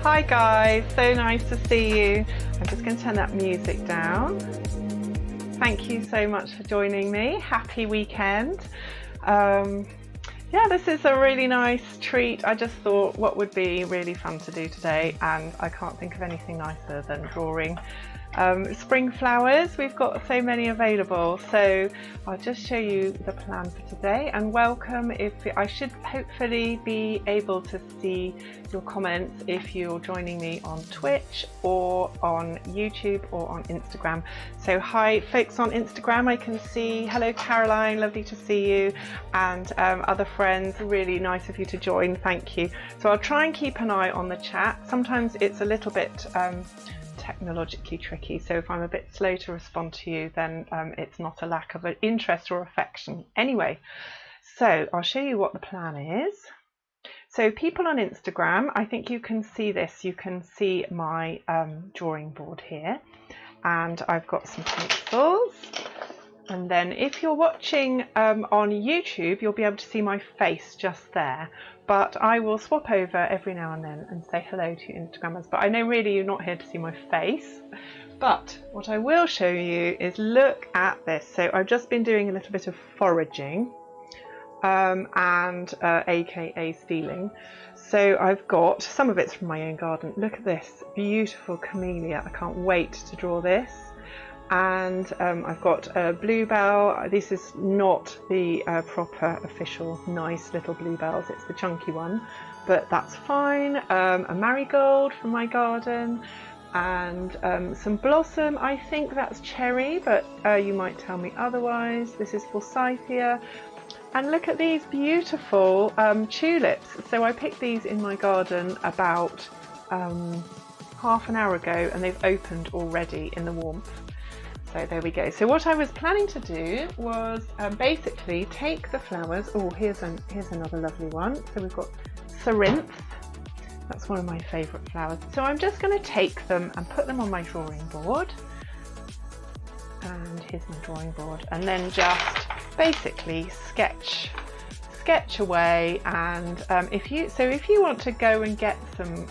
Hi guys, so nice to see you. I'm just going to turn that music down. Thank you so much for joining me. Happy weekend. Yeah, this is a really nice treat. I just thought what would be really fun to do today, and I can't think of anything nicer than drawing spring flowers. We've got so many available, so I'll just show you the plan for today. And welcome. I should hopefully be able to see your comments if you're joining me on Twitch or on YouTube or on Instagram. So hi folks on Instagram, I can see. Hello Caroline, lovely to see you, and other friends, really nice of you to join, thank you. So I'll try and keep an eye on the chat. Sometimes it's a little bit technologically tricky, so if I'm a bit slow to respond to you, then it's not a lack of interest or affection. Anyway, so I'll show you what the plan is. So people on Instagram, I think you can see this, you can see my drawing board here, and I've got some pencils. And then if you're watching on YouTube, you'll be able to see my face just there. But I will swap over every now and then and say hello to Instagrammers. But I know really you're not here to see my face. But what I will show you is look at this. So I've just been doing a little bit of foraging and aka stealing. So I've got some of it's from my own garden. Look at this beautiful camellia. I can't wait to draw this. And I've got a bluebell. This is not the proper official nice little bluebells, it's the chunky one, but that's fine. A marigold from my garden, and some blossom. I think that's cherry, but you might tell me otherwise. This is forsythia. And look at these beautiful tulips. So I picked these in my garden about half an hour ago, and they've opened already in the warmth. So there we go. So what I was planning to do was basically take the flowers. Oh, here's another lovely one. So we've got Corinth. That's one of my favourite flowers. So I'm just going to take them and put them on my drawing board. And here's my drawing board. And then just basically sketch away. And if you want to go and get some,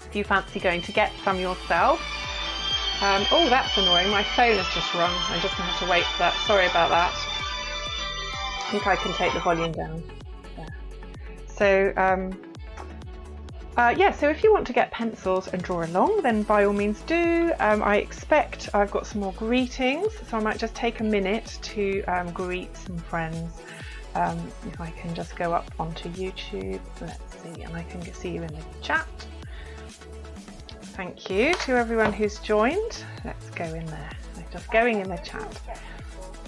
if you fancy going to get some yourself. Oh, that's annoying. My phone has just rung. I'm just going to have to wait for that. Sorry about that. I think I can take the volume down. There. So, yeah, so if you want to get pencils and draw along, then by all means do. I expect I've got some more greetings, so I might just take a minute to greet some friends. If I can just go up onto YouTube, let's see, and I can see you in the chat. Thank you to everyone who's joined. Let's go in there. I'm just going in the chat.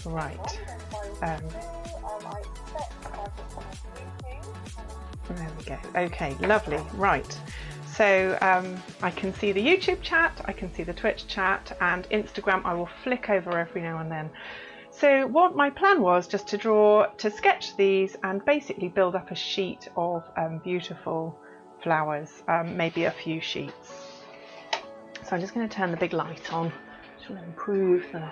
Right. There we go. Okay, lovely. Right. So I can see the YouTube chat, I can see the Twitch chat, and Instagram I will flick over every now and then. So what my plan was just to sketch these and basically build up a sheet of beautiful flowers, maybe a few sheets. So I'm just going to turn the big light on, which will improve the,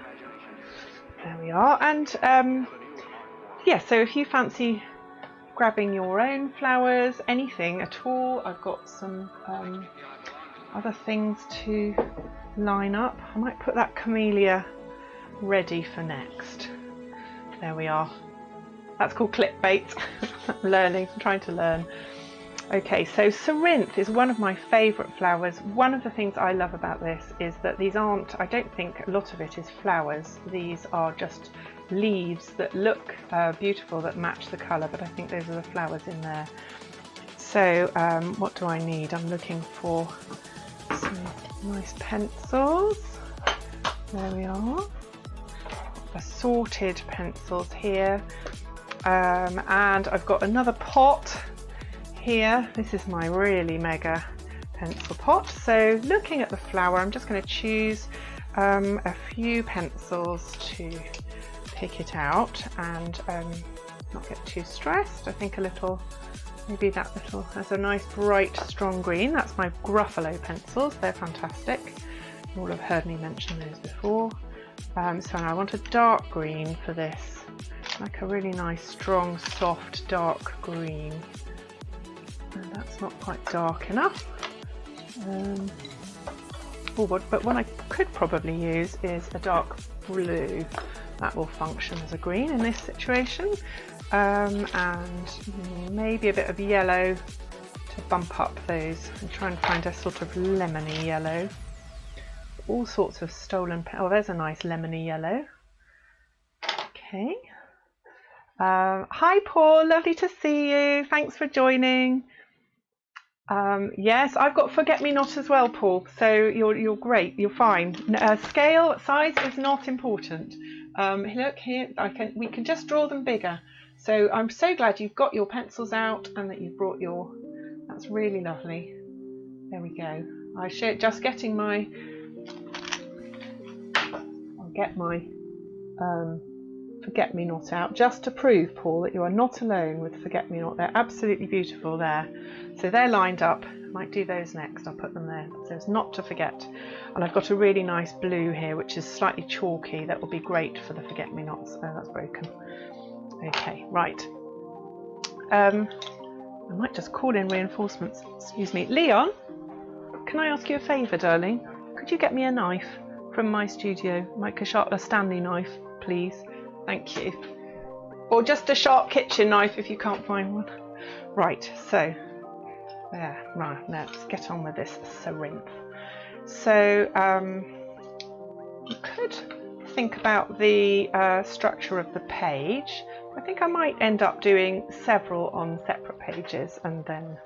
there we are. And yeah, so if you fancy grabbing your own flowers, anything at all, I've got some other things to line up. I might put that camellia ready for next. There we are. That's called clickbait. I'm trying to learn. Okay, so Corinth is one of my favourite flowers. One of the things I love about this is that these aren't, I don't think a lot of it is flowers. These are just leaves that look beautiful, that match the colour, but I think those are the flowers in there. So what do I need? I'm looking for some nice pencils. There we are. Assorted pencils here. And I've got another pot here. This is my really mega pencil pot. So looking at the flower, I'm just going to choose a few pencils to pick it out and not get too stressed. I think a little, maybe that little, there's a nice bright strong green. That's my Gruffalo pencils. They're fantastic. You all have heard me mention those before. So I want a dark green for this, like a really nice strong soft dark green. And that's not quite dark enough. But what I could probably use is a dark blue. That will function as a green in this situation, and maybe a bit of yellow to bump up those, and try and find a sort of lemony yellow. All sorts of stolen, oh, there's a nice lemony yellow. Okay. Hi Paul, lovely to see you. Thanks for joining. Yes, I've got forget-me-not as well, Paul. So you're great. You're fine. Scale size is not important. Look here, we can just draw them bigger. So I'm so glad you've got your pencils out and that you've brought your. That's really lovely. There we go. Just getting my. I'll get my forget-me-not out just to prove, Paul, that you are not alone with forget-me-not. They're absolutely beautiful there. So they're lined up. I might do those next. I'll put them there so as not to forget. And I've got a really nice blue here, which is slightly chalky. That will be great for the forget-me-nots. Oh, that's broken. Okay, right. I might just call in reinforcements. Excuse me. Leon, can I ask you a favour, darling? Could you get me a knife from my studio? Like a Stanley knife, please. Thank you. Or just a sharp kitchen knife if you can't find one. Right, so there. Right, let's get on with this syringe. So you could think about the structure of the page. I think I might end up doing several on separate pages, and then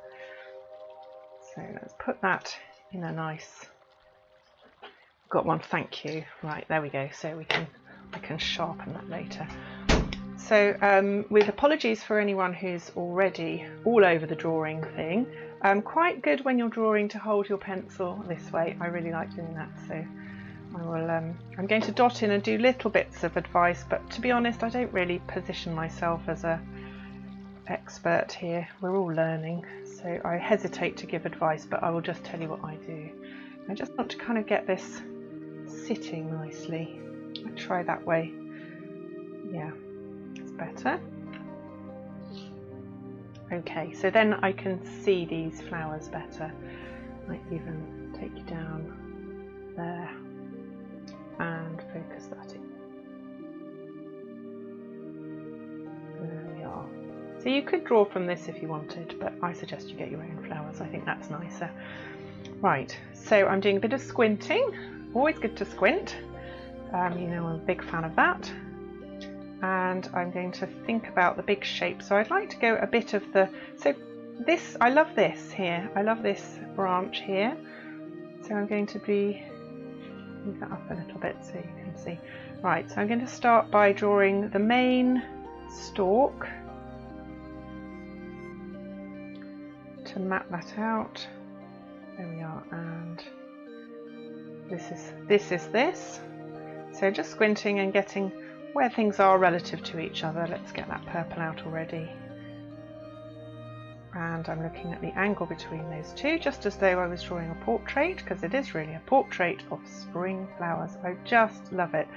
so let's put that in a nice. Got one, thank you. Right, there we go. So I can sharpen that later. So with apologies for anyone who's already all over the drawing thing, quite good when you're drawing to hold your pencil this way. I really like doing that. So I will. I'm going to dot in and do little bits of advice, but to be honest, I don't really position myself as a expert here. We're all learning, so I hesitate to give advice, but I will just tell you what I do. I just want to kind of get this sitting nicely. I'll try that way. Yeah, it's better. Okay, so then I can see these flowers better. I might even take you down there and focus that in. There we are. So you could draw from this if you wanted, but I suggest you get your own flowers. I think that's nicer. Right, so I'm doing a bit of squinting. Always good to squint. You know, I'm a big fan of that. And I'm going to think about the big shape. So I'd like to go a bit of the, so this, I love this here. I love this branch here. So I'm going to move that up a little bit so you can see. Right, so I'm going to start by drawing the main stalk to map that out. There we are, and this is this. So just squinting and getting where things are relative to each other. Let's get that purple out already. And I'm looking at the angle between those two, just as though I was drawing a portrait, because it is really a portrait of spring flowers. I just love it.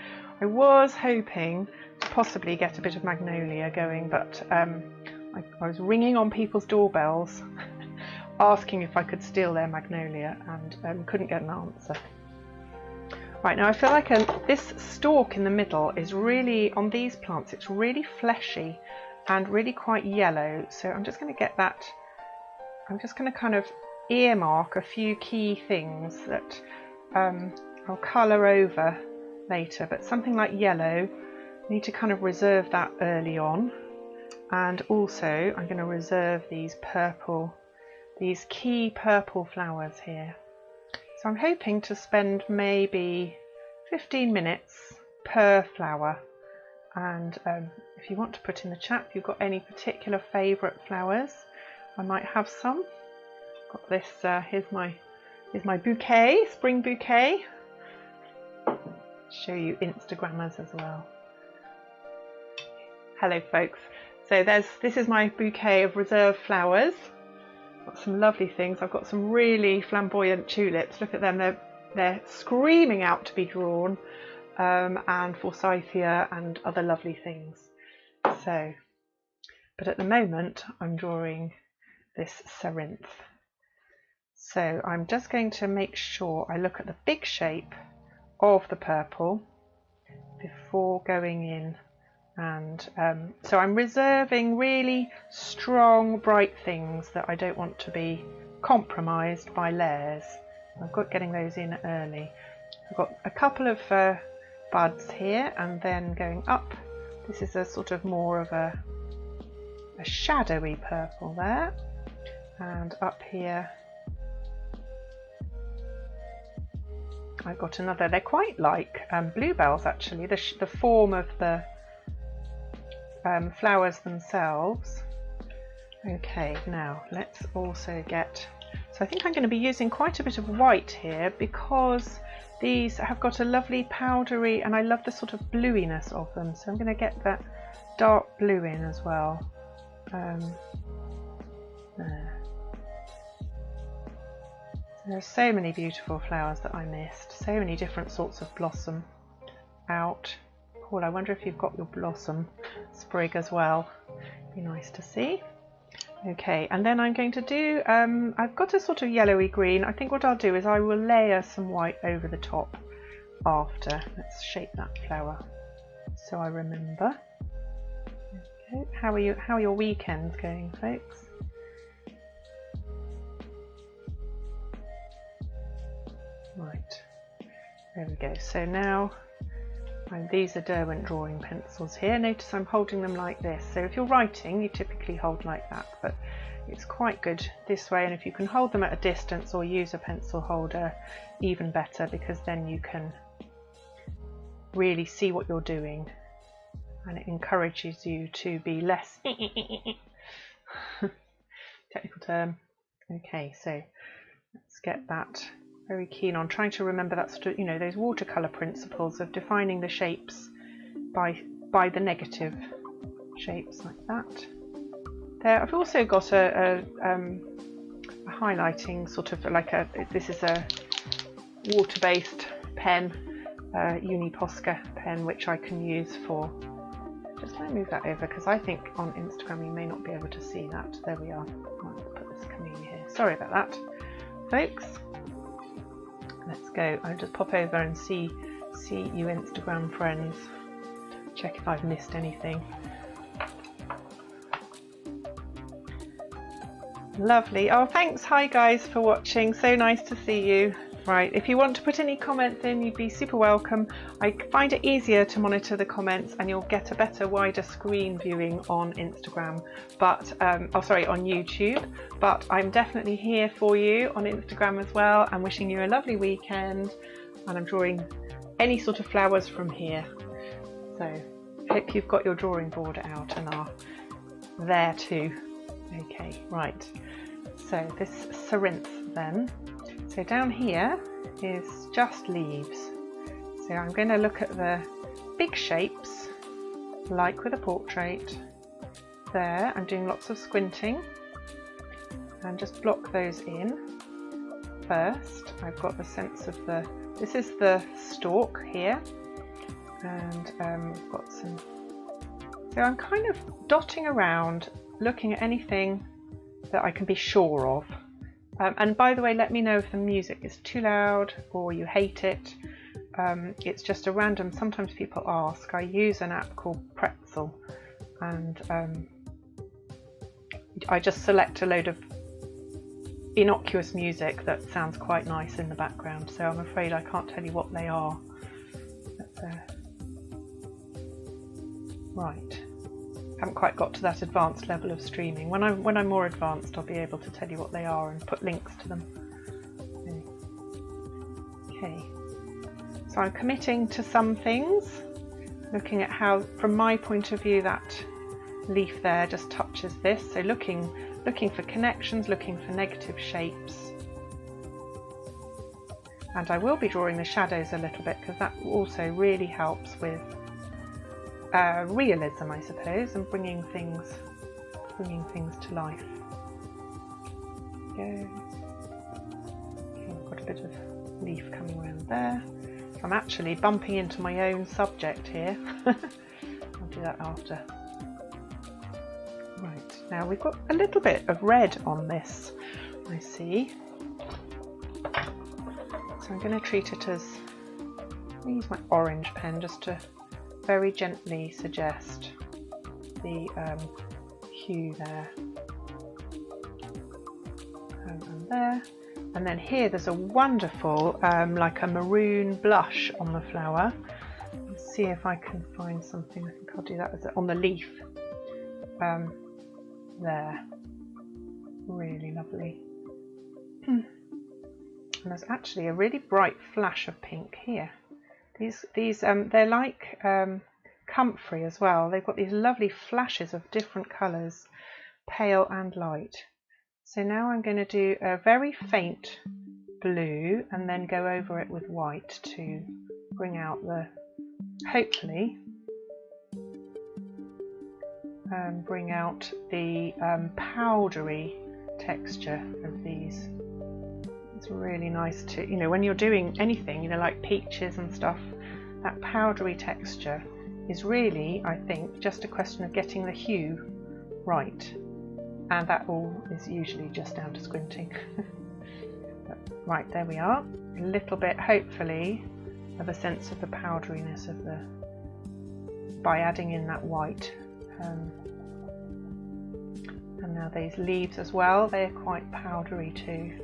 I was hoping to possibly get a bit of magnolia going, but I was ringing on people's doorbells asking if I could steal their magnolia, and couldn't get an answer. Right, now I feel like this stalk in the middle is really, on these plants, it's really fleshy and really quite yellow. So I'm just going to get that, I'm just going to kind of earmark a few key things that I'll colour over later, but something like yellow, I need to kind of reserve that early on. And also I'm going to reserve these key purple flowers here. So I'm hoping to spend maybe 15 minutes per flower, and if you want to put in the chat if you've got any particular favourite flowers, I might have some. Got this, here's my bouquet, spring bouquet. Show you Instagrammers as well. Hello folks. So this is my bouquet of reserve flowers. Got some lovely things. I've got some really flamboyant tulips. Look at them, they're screaming out to be drawn, and forsythia and other lovely things. So, but at the moment I'm drawing this cerinthe. So I'm just going to make sure I look at the big shape of the purple before going in, and so I'm reserving really strong bright things that I don't want to be compromised by layers. I've got getting those in early. I've got a couple of buds here, and then going up, this is a sort of more of a shadowy purple there, and up here I've got another. They're quite like bluebells actually, the form of the flowers themselves. Okay, now let's also get, so I think I'm going to be using quite a bit of white here because these have got a lovely powdery, and I love the sort of bluiness of them, so I'm going to get that dark blue in as well. There are so many beautiful flowers that I missed, so many different sorts of blossom out. Paul, I wonder if you've got your blossom sprig as well. Be nice to see. Okay, and then I'm going to do, I've got a sort of yellowy green. I think what I'll do is I will layer some white over the top after. Let's shape that flower so I remember. Okay, how are your weekends going, folks? Right, there we go. So now these are Derwent drawing pencils here. Notice I'm holding them like this. So if you're writing, you typically hold like that, but it's quite good this way. And if you can hold them at a distance or use a pencil holder, even better, because then you can really see what you're doing, and it encourages you to be less technical term. Okay, so let's get that. Very keen on trying to remember that sort of, you know, those watercolour principles of defining the shapes by the negative shapes like that. There, I've also got a highlighting sort of like this is a water-based pen, Uni Posca pen, which I can use for. Just let me move that over because I think on Instagram you may not be able to see that. There we are. I'll put this coming in here. Sorry about that, folks. Let's go. I'll just pop over and see you Instagram friends. Check if I've missed anything. Lovely. Oh, thanks. Hi guys for watching. So nice to see you. Right, if you want to put any comments in, you'd be super welcome. I find it easier to monitor the comments, and you'll get a better, wider screen viewing on Instagram, but on YouTube. But I'm definitely here for you on Instagram as well. I'm wishing you a lovely weekend, and I'm drawing any sort of flowers from here. So hope you've got your drawing board out and are there too. Okay, right. So this Cerinthe then. So down here is just leaves. So I'm going to look at the big shapes, like with a portrait. There, I'm doing lots of squinting, and just block those in. First, I've got the sense of this is the stalk here, and I've got some, so I'm kind of dotting around, looking at anything that I can be sure of. And by the way, let me know if the music is too loud or you hate it. It's just a random, sometimes people ask. I use an app called Pretzel, and I just select a load of innocuous music that sounds quite nice in the background, so I'm afraid I can't tell you what they are. Right. Haven't quite got to that advanced level of streaming. When I'm more advanced, I'll be able to tell you what they are and put links to them. Okay, so I'm committing to some things, looking at how, from my point of view, that leaf there just touches this. So looking for connections, looking for negative shapes. And I will be drawing the shadows a little bit, because that also really helps with realism, I suppose, and bringing things to life. Go. Okay, I've got a bit of leaf coming around there. I'm actually bumping into my own subject here. I'll do that after. Right, now we've got a little bit of red on this, I see. So I'm going to treat it as, I'll use my orange pen just to very gently suggest the hue there. And there. And then here there's a wonderful like a maroon blush on the flower. Let's see if I can find something. I think I'll do that on the leaf. There. Really lovely. And there's actually a really bright flash of pink here. These they're like comfrey as well. They've got these lovely flashes of different colours, pale and light. So now I'm going to do a very faint blue and then go over it with white to bring out the, hopefully, bring out the powdery texture of these. It's really nice to, you know, when you're doing anything, you know, like peaches and stuff, that powdery texture is really, I think, just a question of getting the hue right. And that all is usually just down to squinting. But, right, there we are. A little bit, hopefully, of a sense of the powderiness of the, by adding in that white. And now these leaves as well, they're quite powdery too.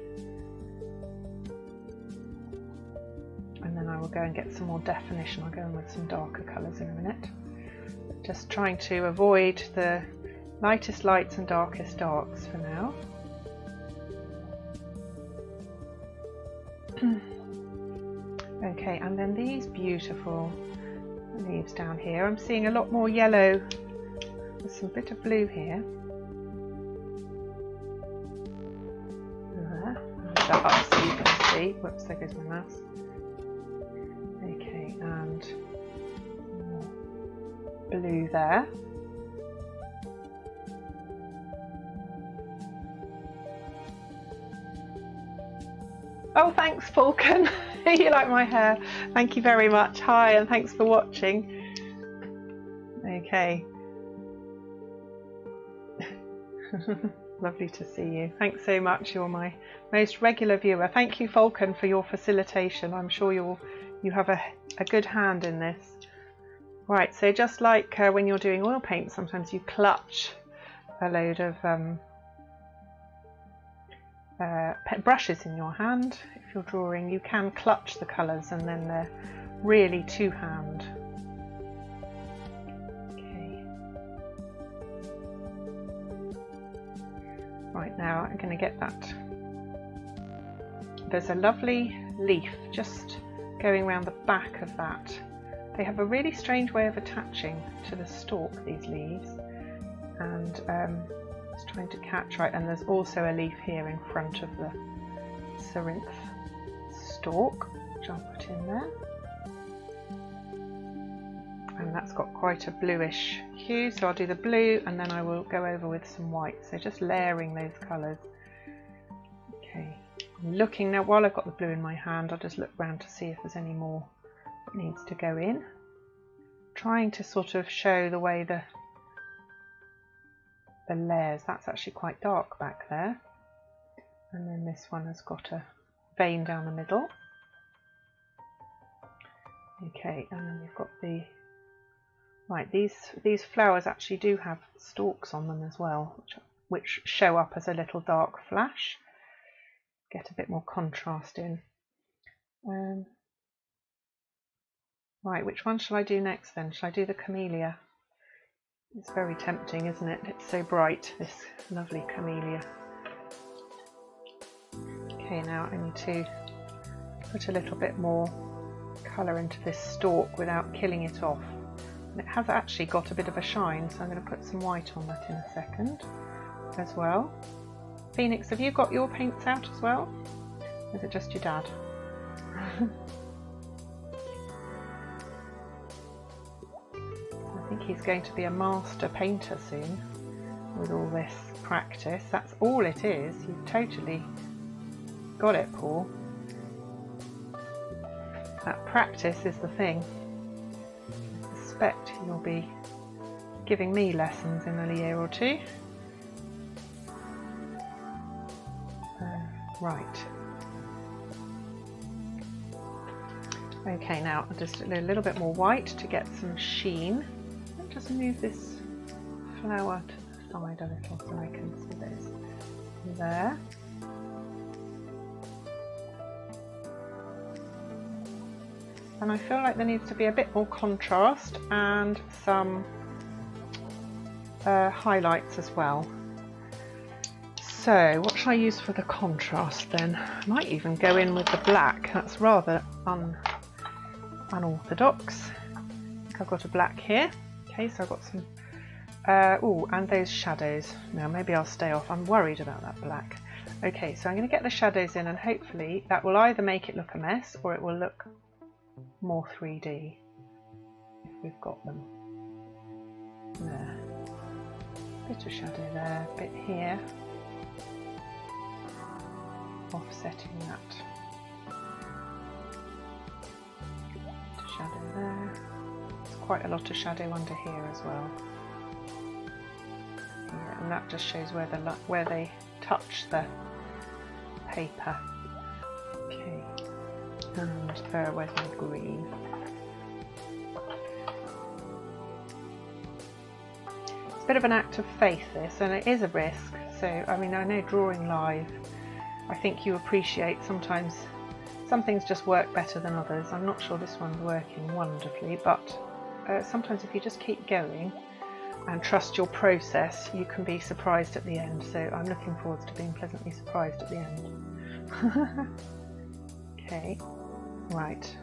And then I will go and get some more definition. I'll go in with some darker colours in a minute. Just trying to avoid the lightest lights and darkest darks for now. Okay, and then these beautiful leaves down here. I'm seeing a lot more yellow with some bit of blue here. There. I'll put that up so you can see. Whoops, there goes my mouse. Okay, and blue there. Oh, thanks, Falcon. You like my hair. Thank you very much. Hi, and thanks for watching. Okay. Lovely to see you. Thanks so much. You're my most regular viewer. Thank you, Falcon, for your facilitation. I'm sure you have a good hand in this. Right, so just like when you're doing oil paint, sometimes you clutch a load of brushes in your hand. If you're drawing, you can clutch the colours and then they're really to hand. Okay. Right, now I'm going to get that. There's a lovely leaf just going around the back of that. They have a really strange way of attaching to the stalk, these leaves, and just trying to catch right. And there's also a leaf here in front of the Cerinth stalk, which I'll put in there. And that's got quite a bluish hue, so I'll do the blue and then I will go over with some white. So just layering those colours. Okay, I'm looking now, while I've got the blue in my hand, I'll just look round to see if there's any more that needs to go in. Trying to sort of show the way the layers. That's actually quite dark back there. And then this one has got a vein down the middle. Okay, and then we've got the right. These flowers actually do have stalks on them as well, which show up as a little dark flash. Get a bit more contrast in. Right, which one shall I do next then? Shall I do the camellia? It's very tempting, isn't it? It's so bright, this lovely camellia. Okay, now I need to put a little bit more colour into this stalk without killing it off. And it has actually got a bit of a shine, so I'm going to put some white on that in a second as well. Phoenix, have you got your paints out as well? Or is it just your dad? I think he's going to be a master painter soon with all this practice. That's all it is. You've totally got it, Paul. That practice is the thing. I suspect you'll be giving me lessons in a year or two. Right. Okay, now I'll just do a little bit more white to get some sheen. I'll just move this flower to the side a little so I can see this. There. And I feel like there needs to be a bit more contrast and some highlights as well. So what shall I use for the contrast then? I might even go in with the black. That's rather unorthodox. I think I've got a black here. Okay, so I've got some oh, and those shadows. Now maybe I'll stay off. I'm worried about that black. Okay, so I'm going to get the shadows in, and hopefully that will either make it look a mess or it will look more 3D if we've got them. There. Bit of shadow there, bit here. Offsetting that. Bit of shadow there. There's quite a lot of shadow under here as well. Yeah, and that just shows where they touch the paper. Okay. And where's my green? It's a bit of an act of faith, this, and it is a risk. So, I mean, I know drawing live, I think you appreciate sometimes some things just work better than others. I'm not sure this one's working wonderfully, but sometimes if you just keep going and trust your process, you can be surprised at the end. So I'm looking forward to being pleasantly surprised at the end. Okay. Right,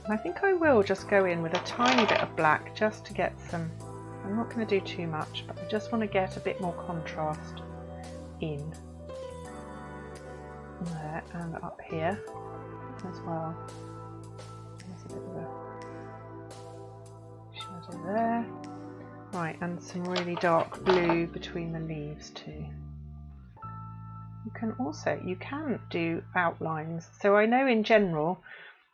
and I think I will just go in with a tiny bit of black just to get some, I'm not going to do too much, but I just want to get a bit more contrast in there and up here as well. There's a bit of a shadow there. Right, and some really dark blue between the leaves too. You can do outlines. So I know in general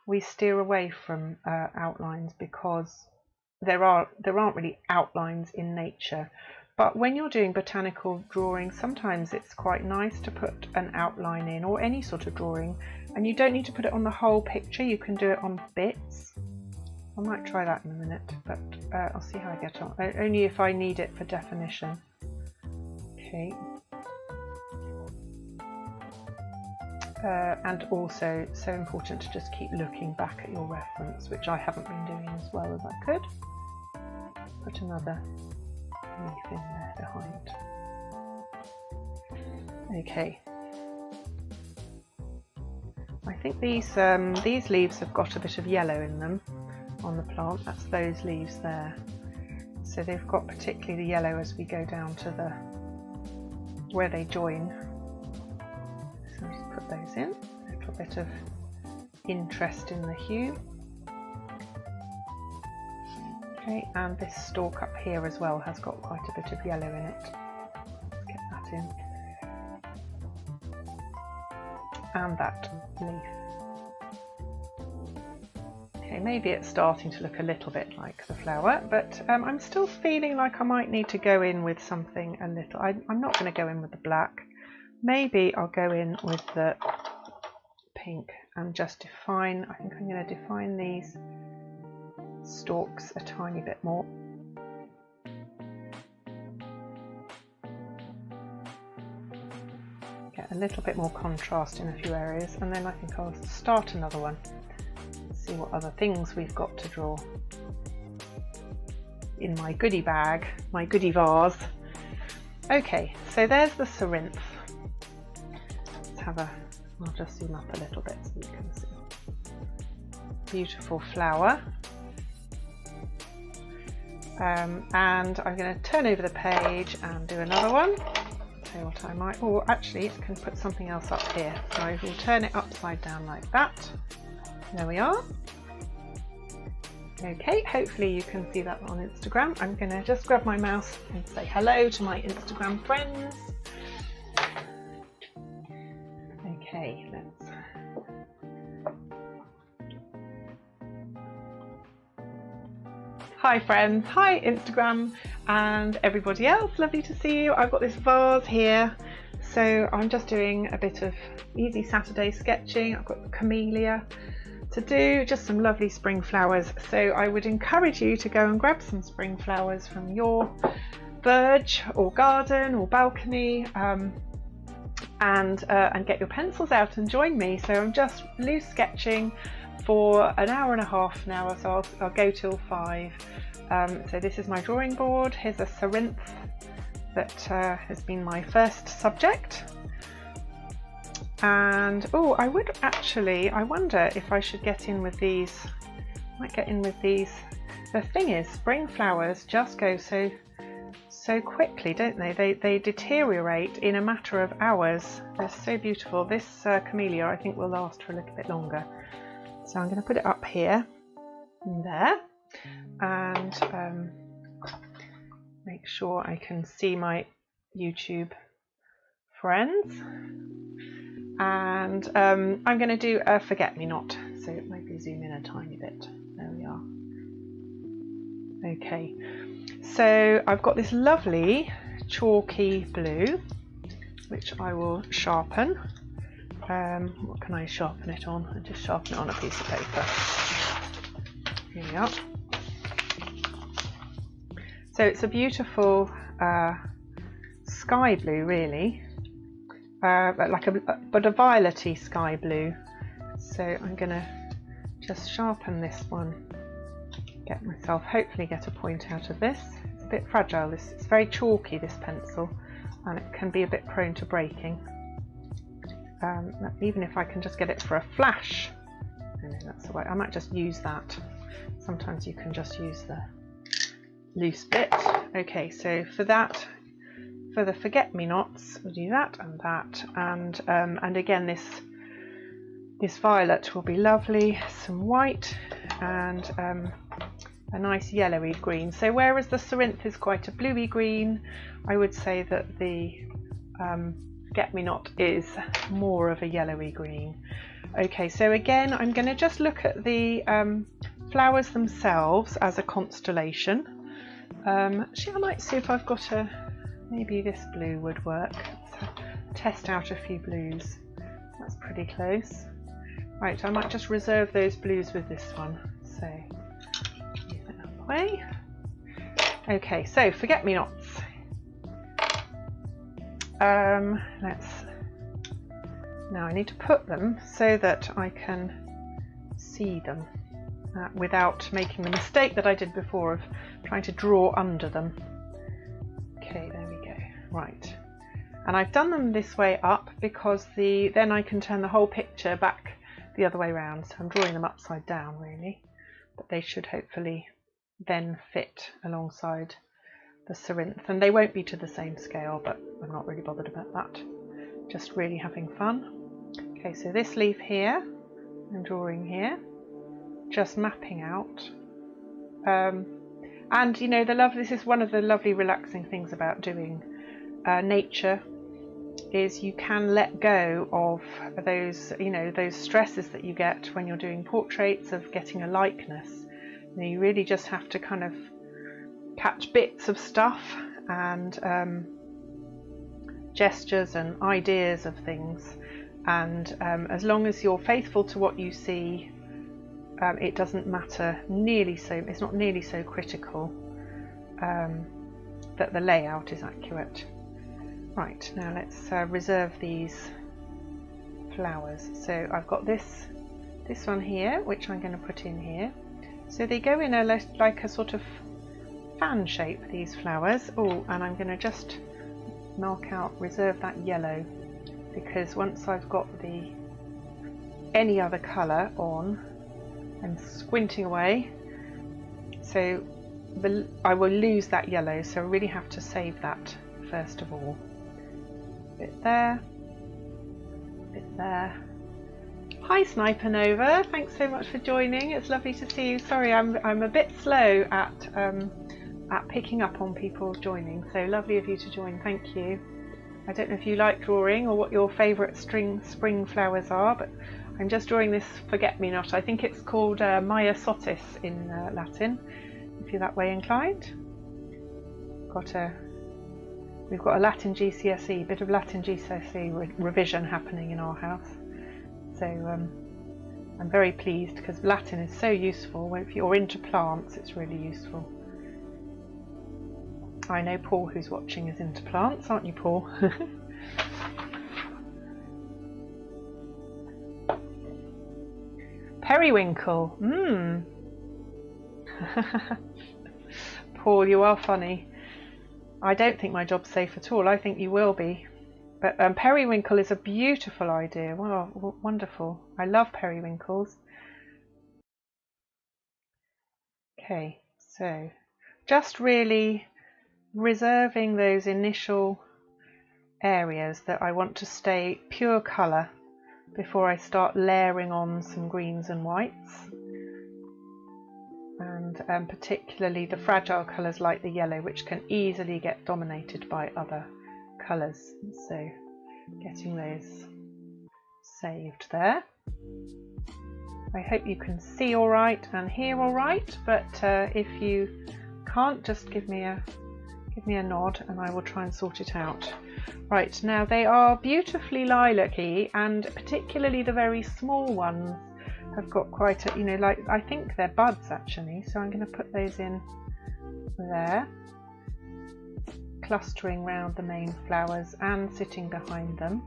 we steer away from outlines because there aren't really outlines in nature. But when you're doing botanical drawing, sometimes it's quite nice to put an outline in, or any sort of drawing, and you don't need to put it on the whole picture. You can do it on bits. I might try that in a minute, but I'll see how I get on. Only if I need it for definition. Okay. And also so important to just keep looking back at your reference, which I haven't been doing as well as I could. Put another leaf in there behind. Okay. I think these leaves have got a bit of yellow in them on the plant. That's those leaves there. So they've got particularly the yellow as we go down to the where they join. So just put those in, a little bit of interest in the hue. Okay, and this stalk up here as well has got quite a bit of yellow in it. Let's get that in. And that leaf. Okay, maybe it's starting to look a little bit like the flower, but I'm still feeling like I might need to go in with something a little. I'm not going to go in with the black. Maybe I'll go in with the pink and just define. I think I'm going to define these stalks a tiny bit more. Get a little bit more contrast in a few areas, and then I think I'll start another one. See what other things we've got to draw in my goodie bag, my goodie vase. Okay, so there's the Cerinthe. I'll just zoom up a little bit so you can see. Beautiful flower. And I'm going to turn over the page and do another one. So what I might, or actually I can put something else up here. So I will turn it upside down like that. There we are. Okay, hopefully you can see that on Instagram. I'm going to just grab my mouse and say hello to my Instagram friends. Okay, let's. Hi friends, hi Instagram and everybody else, lovely to see you. I've got this vase here, so I'm just doing a bit of easy Saturday sketching. I've got the camellia to do, just some lovely spring flowers. So I would encourage you to go and grab some spring flowers from your verge or garden or balcony, and get your pencils out and join me. So I'm just loose sketching for an hour and a half now, so I'll go till 5. So this is my drawing board. Here's a Corinth that has been my first subject. And oh, I wonder if I should get in with these. I might get in with these. The thing is, spring flowers just go so quickly, don't they? They deteriorate in a matter of hours. They're so beautiful. This camellia I think will last for a little bit longer. So I'm going to put it up here and there, and make sure I can see my YouTube friends. And I'm going to do a forget-me-not, so maybe zoom in a tiny bit. There we are. Okay, so I've got this lovely chalky blue, which I will sharpen. What can I sharpen it on? I just sharpen it on a piece of paper. Here we are. So it's a beautiful sky blue, really. But a violety sky blue. So I'm going to just sharpen this one, hopefully get a point out of this. It's a bit fragile, it's very chalky, this pencil, and it can be a bit prone to breaking. Even if I can just get it for a flash, that's the way. I might just use that. Sometimes you can just use the loose bit. Okay, so for that, for the forget-me-nots, we'll do that and that, and again this violet will be lovely, some white, and a nice yellowy green. So whereas the Corinth is quite a bluey green, I would say that the forget-me-not is more of a yellowy green. Okay, so again I'm going to just look at the flowers themselves as a constellation. Actually, I might see if I've got maybe this blue would work. Let's test out a few blues. That's pretty close. Right, I might just reserve those blues with this one. So move it that way. Okay, so forget-me-nots. Now I need to put them so that I can see them without making the mistake that I did before of trying to draw under them. Okay, there we go. Right, and I've done them this way up because then I can turn the whole picture back the other way around. So I'm drawing them upside down really, but they should hopefully then fit alongside the Corinth, and they won't be to the same scale, but I'm not really bothered about that. Just really having fun. Okay, so this leaf here, I'm drawing here, just mapping out. And you know, this is one of the lovely relaxing things about doing nature, is you can let go of those, those stresses that you get when you're doing portraits of getting a likeness. You really just have to kind of catch bits of stuff and gestures and ideas of things, and as long as you're faithful to what you see, it doesn't matter nearly so, it's not nearly so critical that the layout is accurate. Right, now let's reserve these flowers. So I've got this one here, which I'm going to put in here. So they go in like a sort of fan shape, these flowers. Oh, and I'm going to just reserve that yellow, because once I've got any other colour on, I'm squinting away, so I will lose that yellow, so I really have to save that first of all. Bit there, bit there. Hi Sniper Nova, thanks so much for joining. It's lovely to see you. Sorry, I'm a bit slow at picking up on people joining, so lovely of you to join. Thank you. I don't know if you like drawing or what your favourite spring flowers are, but I'm just drawing this forget-me-not. I think it's called Maya sotis in Latin, if you're that way inclined. We've got a Latin GCSE, bit of Latin GCSE revision happening in our house. So I'm very pleased because Latin is so useful. If you're into plants, it's really useful. I know Paul, who's watching, is into plants, aren't you, Paul? Periwinkle. Paul, you are funny. I don't think my job's safe at all. I think you will be. But periwinkle is a beautiful idea. Wow, wonderful. I love periwinkles. Okay, so just really reserving those initial areas that I want to stay pure colour before I start layering on some greens and whites, and particularly the fragile colours like the yellow, which can easily get dominated by other colours. So getting those saved there. I hope you can see all right and hear all right, but if you can't, just give me a nod and I will try and sort it out. Right, now they are beautifully lilac-y, and particularly the very small ones have got quite a, like, I think they're buds actually, so I'm going to put those in there, clustering round the main flowers and sitting behind them.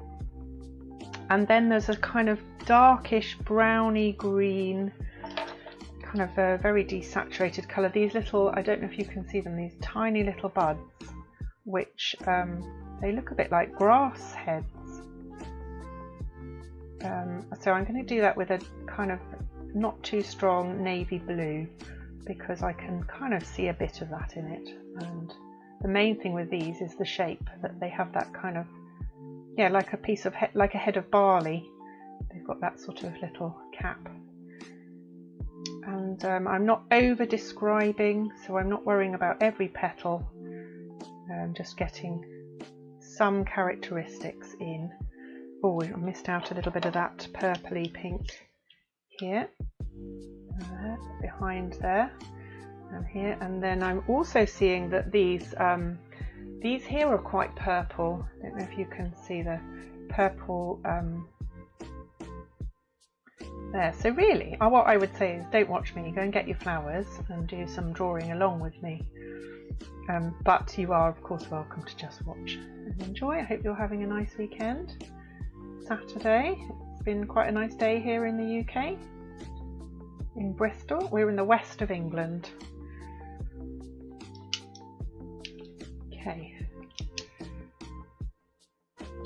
And then there's a kind of darkish browny green, kind of a very desaturated colour. These little, I don't know if you can see them, these tiny little buds, which they look a bit like grass heads. So I'm going to do that with a kind of not too strong navy blue, because I can kind of see a bit of that in it. And the main thing with these is the shape, that they have that kind of, yeah, like a piece of like a head of barley. They've got that sort of little cap. And I'm not over describing, so I'm not worrying about every petal. I'm just getting some characteristics in. Oh, I missed out a little bit of that purpley pink here, behind there, and here. And then I'm also seeing that these here are quite purple. I don't know if you can see the purple there. So really, what I would say is, don't watch me, go and get your flowers and do some drawing along with me. But you are of course welcome to just watch and enjoy. I hope you're having a nice weekend. Saturday, it's been quite a nice day here in the UK, in Bristol. We're in the west of England. Okay,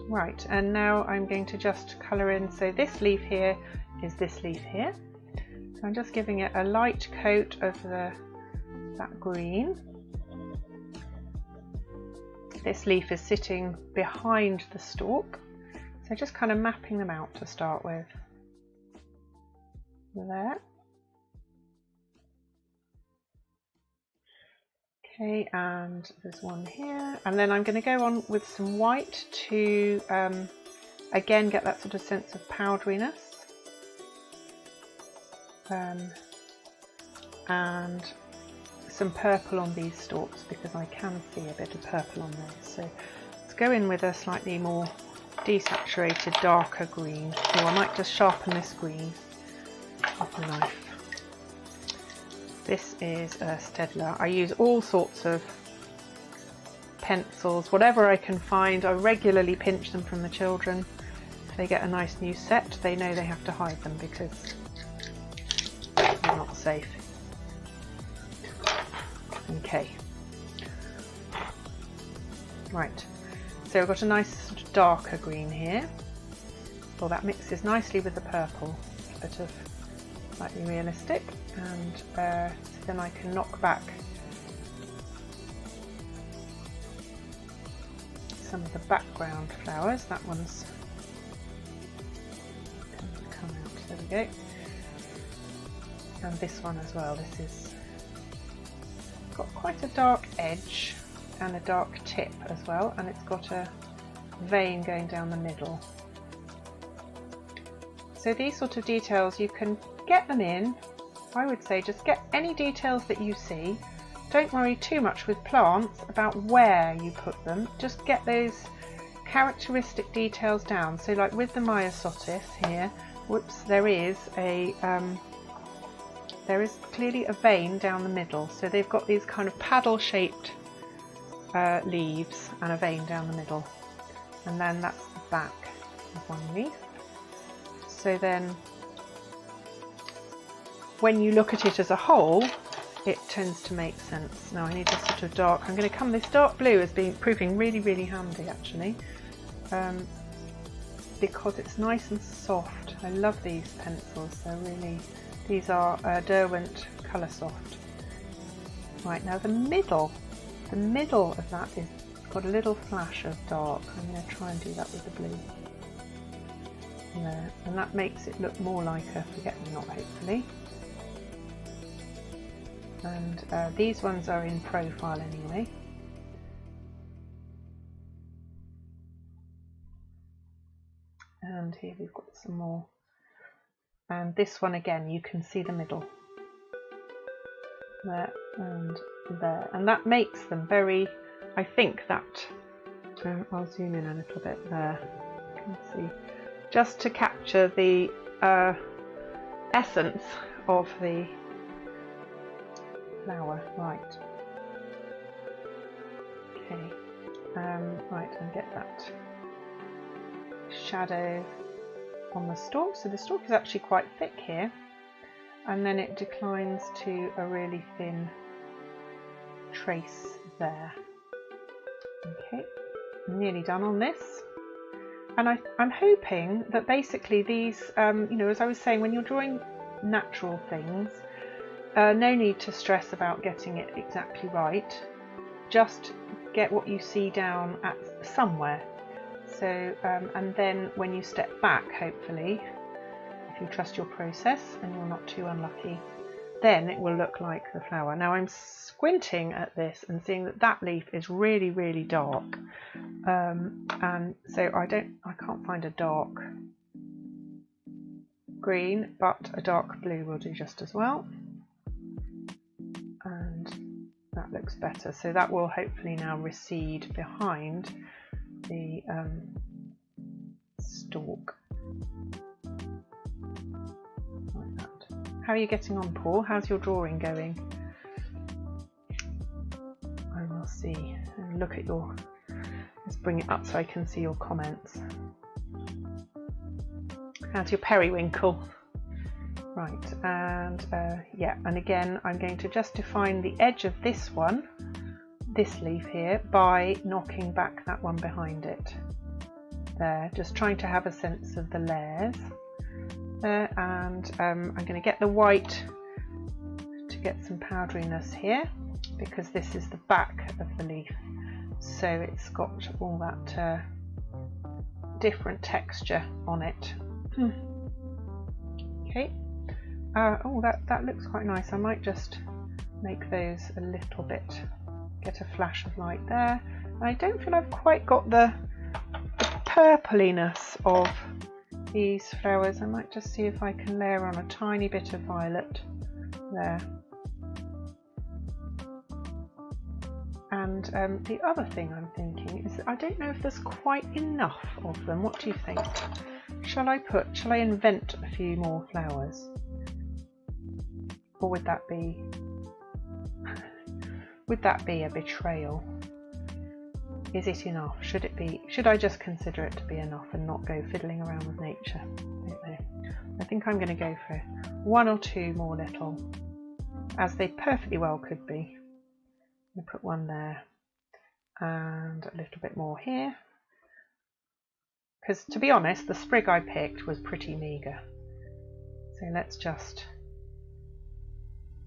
right, and now I'm going to just colour in. So this leaf here is this leaf here, so I'm just giving it a light coat of that green. This leaf is sitting behind the stalk, so just kind of mapping them out to start with. There. Okay, and there's one here, and then I'm going to go on with some white to again get that sort of sense of powderiness, and some purple on these stalks, because I can see a bit of purple on those. So let's go in with a slightly more desaturated, darker green. Oh, I might just sharpen this green with a knife. This is a Stedler. I use all sorts of pencils, whatever I can find. I regularly pinch them from the children. If they get a nice new set, they know they have to hide them because they're not safe. Okay, right, so we've got a nice darker green here. Well, that mixes nicely with the purple, a bit of slightly realistic, and so then I can knock back some of the background flowers. That one's going to come out, there we go, and this one as well. This is got quite a dark edge and a dark tip as well, and it's got a vein going down the middle. So these sort of details, you can get them in. I would say just get any details that you see. Don't worry too much with plants about where you put them. Just get those characteristic details down. So like with the Myosotis here, whoops, there is clearly a vein down the middle. So they've got these kind of paddle-shaped leaves and a vein down the middle, and then that's the back of one leaf. So then when you look at it as a whole, it tends to make sense. Now I need a sort of dark, I'm going to come, this dark blue as proving really, really handy actually, because it's nice and soft. I love these pencils, they're really, these are Derwent Colour Soft. Right, now the middle of that is got a little flash of dark. I'm going to try and do that with the blue. There, and that makes it look more like a forget-me-not, hopefully. And these ones are in profile anyway. And here we've got some more. And this one again, you can see the middle. There and there. And that makes them very, I think that, I'll zoom in a little bit there. You can see. Just to capture the essence of the flower, right? Okay, right, and get that shadow on the stalk. So the stalk is actually quite thick here, and then it declines to a really thin trace there. Okay, I'm nearly done on this. And I'm hoping that basically these, you know, as I was saying, when you're drawing natural things, no need to stress about getting it exactly right. Just get what you see down at somewhere. So, and then when you step back, hopefully, if you trust your process and you're not too unlucky, then it will look like the flower. Now I'm squinting at this and seeing that that leaf is really, really dark. And so I can't find a dark green, but a dark blue will do just as well. And that looks better. So that will hopefully now recede behind the stalk. Like that. How are you getting on, Paul? How's your drawing going? I will see. And look at your, let's bring it up so I can see your comments. How's your periwinkle? Right, and yeah, and again I'm going to just define the edge of this one, this leaf here, by knocking back that one behind it. There, just trying to have a sense of the layers. There, and I'm going to get the white to get some powderiness here, because this is the back of the leaf, so it's got all that different texture on it. Okay. Oh, that looks quite nice. I might just make those a little bit, get a flash of light there. I don't feel I've quite got the purpliness of these flowers. I might just see if I can layer on a tiny bit of violet there. And the other thing I'm thinking is I don't know if there's quite enough of them. What do you think? Shall I invent a few more flowers? Or would that be a betrayal? Is it enough? Should I just consider it to be enough and not go fiddling around with nature? I don't know. I think I'm going to go for one or two more little, as they perfectly well could be. I'll put one there and a little bit more here. Because to be honest, the sprig I picked was pretty meagre. So let's just,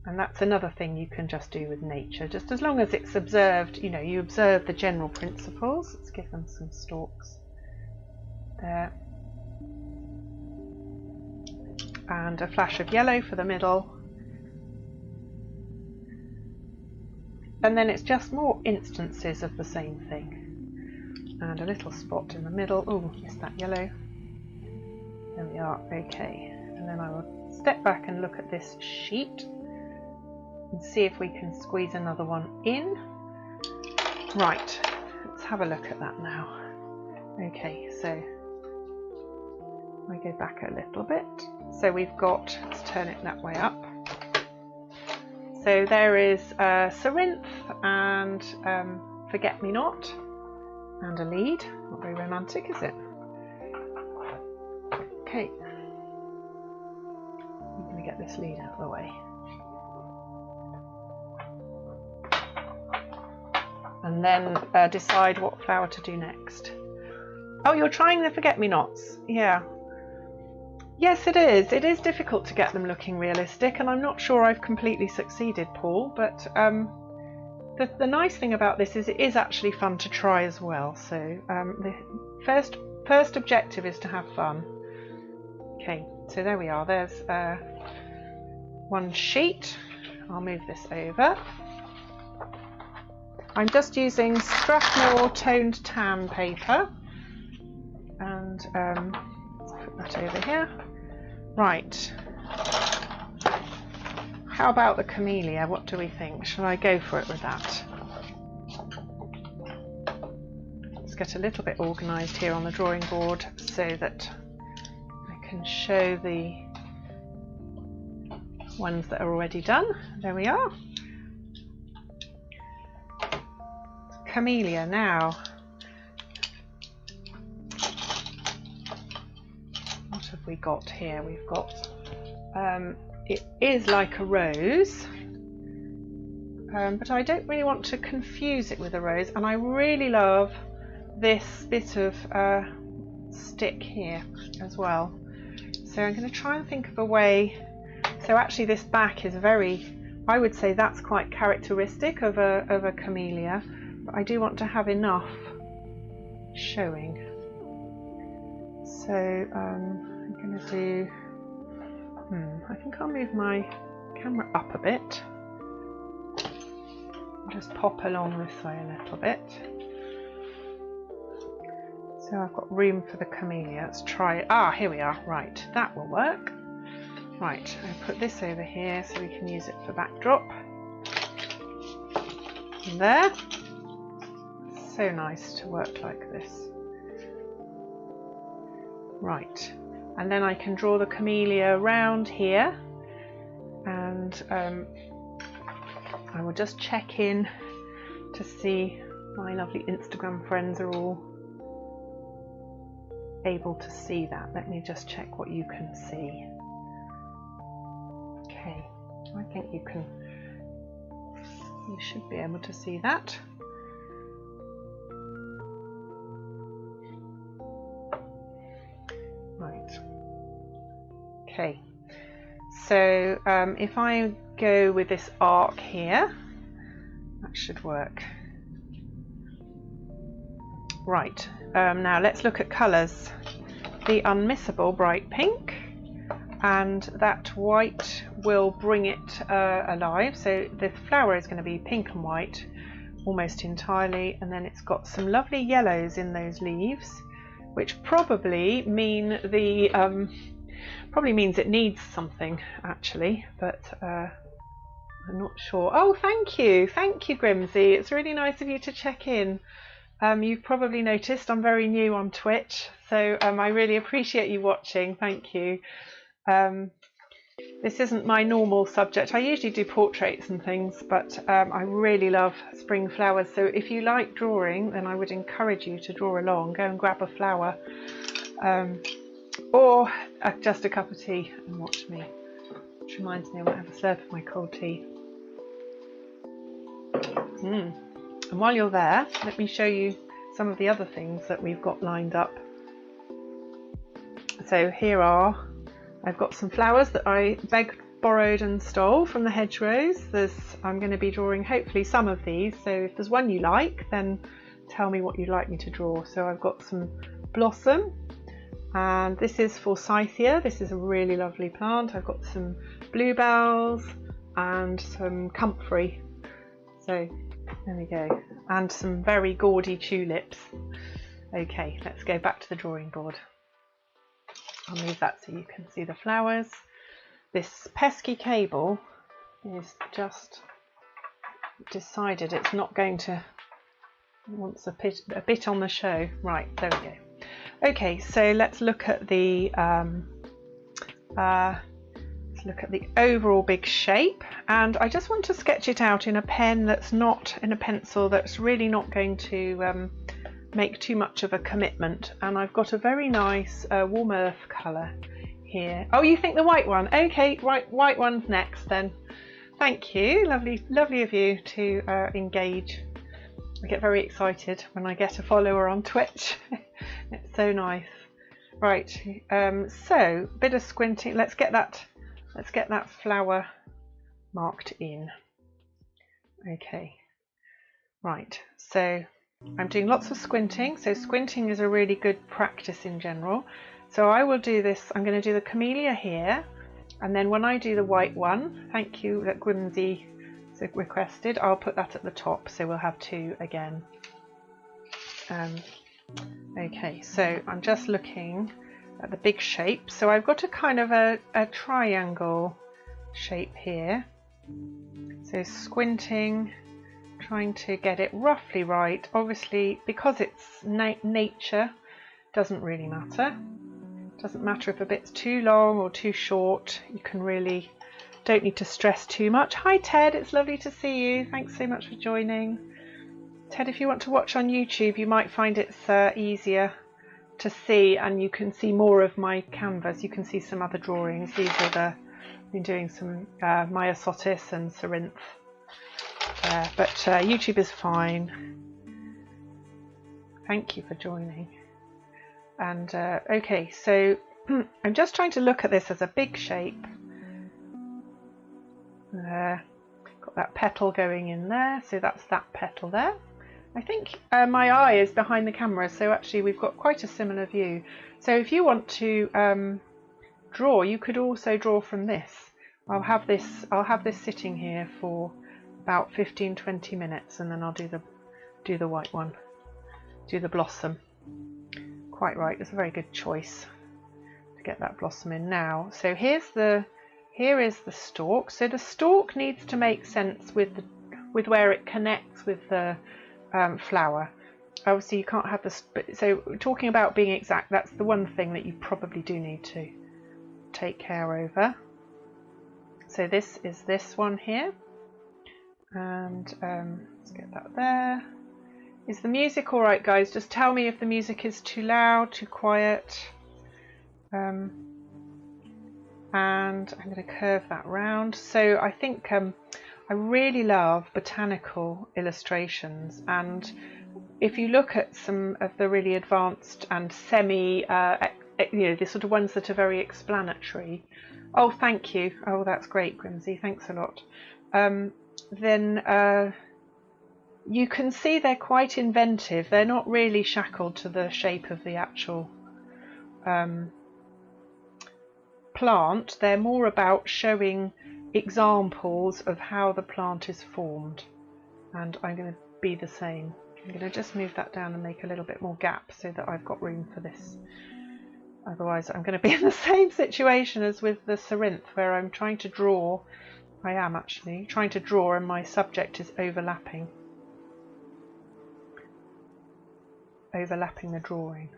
and that's another thing you can just do with nature, just as long as it's observed, you know, you observe the general principles. Let's give them some stalks there. And a flash of yellow for the middle. And then it's just more instances of the same thing. And a little spot in the middle. Oh, missed that yellow. There we are, okay. And then I will step back and look at this sheet and see if we can squeeze another one in. Right, let's have a look at that now. Okay, so I go back a little bit. So we've got, let's turn it that way up. So there is Cerinthe and Forget-Me-Not and a lead. Not very romantic, is it? Okay. I'm going to get this lead out of the way. And then decide what flower to do next. Oh, you're trying the Forget-Me-Nots. Yeah. Yes, it is. It is difficult to get them looking realistic, and I'm not sure I've completely succeeded, Paul, but the nice thing about this is it is actually fun to try as well. So the first objective is to have fun. Okay, so there we are. There's one sheet. I'll move this over. I'm just using Strathmore toned tan paper, and put that over here. Right, how about the camellia? What do we think? Shall I go for it with that? Let's get a little bit organised here on the drawing board so that I can show the ones that are already done. There we are. Camellia now. What have we got here? We've got, it is like a rose, but I don't really want to confuse it with a rose, and I really love this bit of stick here as well. So I'm going to try and think of a way. So actually this back is very, I would say that's quite characteristic of a camellia, but I do want to have enough showing. So I'm going to do, I think I'll move my camera up a bit. Just pop along this way a little bit. So I've got room for the camellia. Let's try it. Ah, here we are. Right, that will work. Right, I'll put this over here so we can use it for backdrop. And there. So nice to work like this. Right, and then I can draw the camellia around here, and I will just check in to see my lovely Instagram friends are all able to see that. Let me just check what you can see. Okay, I think you should be able to see that. Right. Okay, so if I go with this arc here, that should work. Right, now let's look at colours. The unmissable bright pink, and that white will bring it alive. So the flower is going to be pink and white almost entirely, and then it's got some lovely yellows in those leaves, which probably mean the probably means it needs something actually, but I'm not sure. Oh, thank you Grimsy, it's really nice of you to check in. You've probably noticed I'm very new on Twitch, so I really appreciate you watching. Thank you. This isn't my normal subject. I usually do portraits and things, but I really love spring flowers. So if you like drawing, then I would encourage you to draw along. Go and grab a flower, or just a cup of tea and watch me. Which reminds me, I might have a slurp of my cold tea. And while you're there, let me show you some of the other things that we've got lined up. So here are, I've got some flowers that I begged, borrowed and stole from the hedgerows. I'm going to be drawing hopefully some of these, so if there's one you like, then tell me what you'd like me to draw. So I've got some blossom, and this is forsythia. This is a really lovely plant. I've got some bluebells and some comfrey. So there we go, and some very gaudy tulips. Okay, let's go back to the drawing board. I'll move that so you can see the flowers. This pesky cable is just decided it's not going to, it wants a bit on the show. Right, there we go. Okay, so let's look at the overall big shape, and I just want to sketch it out in a pen that's not in a pencil that's really not going to make too much of a commitment. And I've got a very nice warm earth colour here. Oh, you think the white one? Okay, white one's next then. Thank you, lovely of you to engage. I get very excited when I get a follower on Twitch. It's so nice. Right, so a bit of squinting. Let's get that flower marked in. Okay, right, so I'm doing lots of squinting. So squinting is a really good practice in general. So I will do this, I'm going to do the camellia here, and then when I do the white one, thank you that Grimsy requested, I'll put that at the top, so we'll have two again. Okay, so I'm just looking at the big shape. So I've got a kind of a triangle shape here. So squinting, trying to get it roughly right. Obviously, because it's nature, doesn't really matter. Doesn't matter if a bit's too long or too short. You can really don't need to stress too much. Hi Ted, it's lovely to see you. Thanks so much for joining. Ted, if you want to watch on YouTube, you might find it's easier to see, and you can see more of my canvas. You can see some other drawings. These are I've been doing some myosotis and Cerinth, but YouTube is fine. Thank you for joining. And okay, so I'm just trying to look at this as a big shape. Got that petal going in there, so that's that petal there. I think my eye is behind the camera, so actually we've got quite a similar view. So if you want to draw, you could also draw from this. I'll have this sitting here for about 15-20 minutes, and then I'll do the white one, do the blossom. Quite right, it's a very good choice to get that blossom in now. So here is the stalk. So the stalk needs to make sense with where it connects with the flower. Obviously you can't have this, so talking about being exact, that's the one thing that you probably do need to take care over. So this is this one here, and let's get that there. Is the music all right, guys? Just tell me if the music is too loud, too quiet. And I'm going to curve that round. So I think I really love botanical illustrations, and if you look at some of the really advanced and the sort of ones that are very explanatory. Oh, thank you. Oh, that's great, Grimsy. Thanks a lot. Then you can see they're quite inventive. They're not really shackled to the shape of the actual plant. They're more about showing examples of how the plant is formed, and I'm going to be the same. I'm going to just move that down and make a little bit more gap so that I've got room for this. Otherwise I'm going to be in the same situation as with the Cerinth, where I'm trying to draw. I am actually trying to draw and my subject is overlapping the drawing.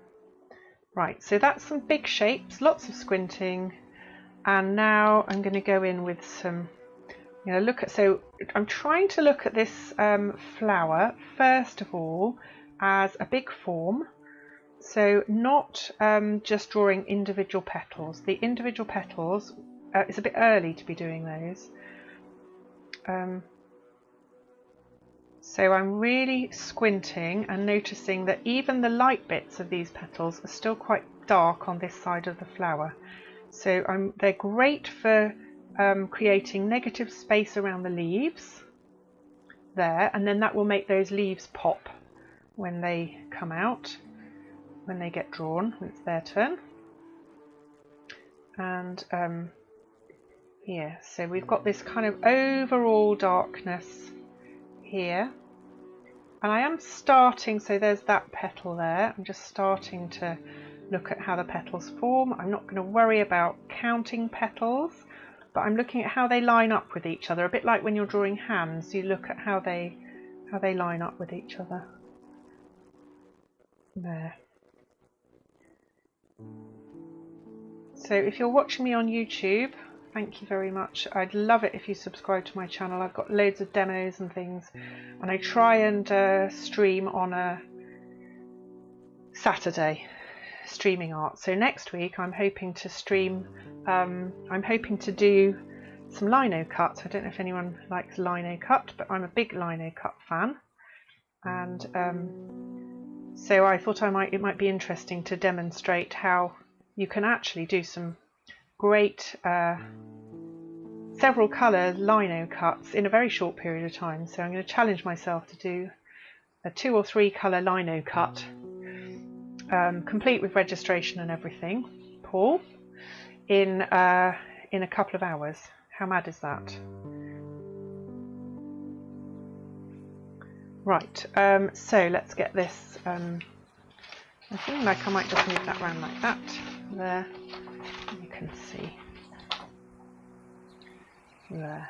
Right, so that's some big shapes, lots of squinting. And now I'm going to go in with some, so I'm trying to look at this flower, first of all, as a big form. So not just drawing individual petals. The individual petals, it's a bit early to be doing those. So I'm really squinting and noticing that even the light bits of these petals are still quite dark on this side of the flower. So they're great for creating negative space around the leaves there, and then that will make those leaves pop when they come out, when they get drawn, when it's their turn. And here, so we've got this kind of overall darkness here, and I am starting, so there's that petal there, I'm just starting to look at how the petals form. I'm not going to worry about counting petals, but I'm looking at how they line up with each other, a bit like when you're drawing hands, you look at how they line up with each other. There. So if you're watching me on YouTube, thank you very much. I'd love it if you subscribe to my channel. I've got loads of demos and things, and I try and stream on a Saturday, streaming art. So next week I'm hoping to stream, I'm hoping to do some lino cuts. I don't know if anyone likes lino cut, but I'm a big lino cut fan, and so I thought it might be interesting to demonstrate how you can actually do some great several colour lino cuts in a very short period of time. So I'm going to challenge myself to do a 2 or 3 colour lino cut, complete with registration and everything, Paul, in a couple of hours. How mad is that? Right, so let's get this. I feel like I might just move that around like that. There, you can see. There.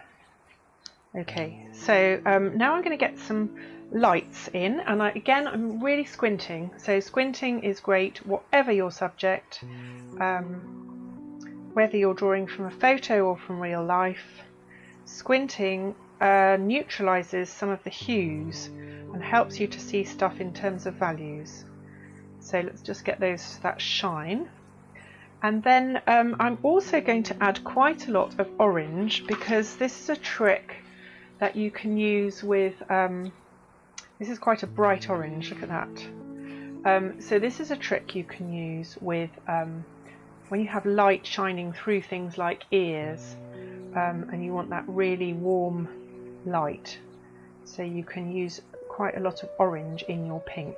Okay, so now I'm going to get some lights in, and again I'm really squinting. So squinting is great, whatever your subject, whether you're drawing from a photo or from real life. Squinting neutralizes some of the hues and helps you to see stuff in terms of values. So let's just get that shine. And then I'm also going to add quite a lot of orange, because this is a trick that you can use with, this is quite a bright orange, look at that. So this is a trick you can use with when you have light shining through things like ears, and you want that really warm light. So you can use quite a lot of orange in your pink,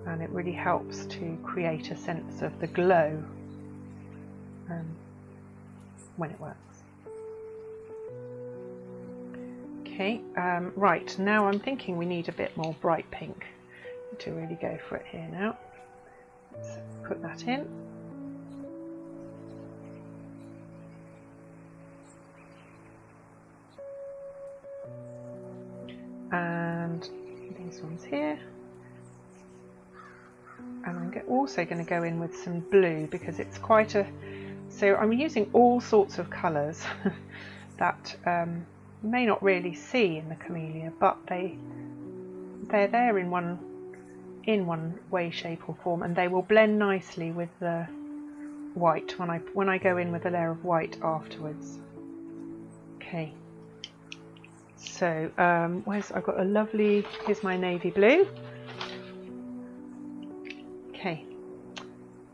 and it really helps to create a sense of the glow when it works. Okay, right, now I'm thinking we need a bit more bright pink to really go for it here now. Let's put that in. And these ones here. And I'm also going to go in with some blue, because it's quite a... So I'm using all sorts of colours that you may not really see in the camellia, but they're there in one way, shape or form, and they will blend nicely with the white when I go in with a layer of white afterwards. Okay. So I've got a lovely, here's my navy blue. Okay,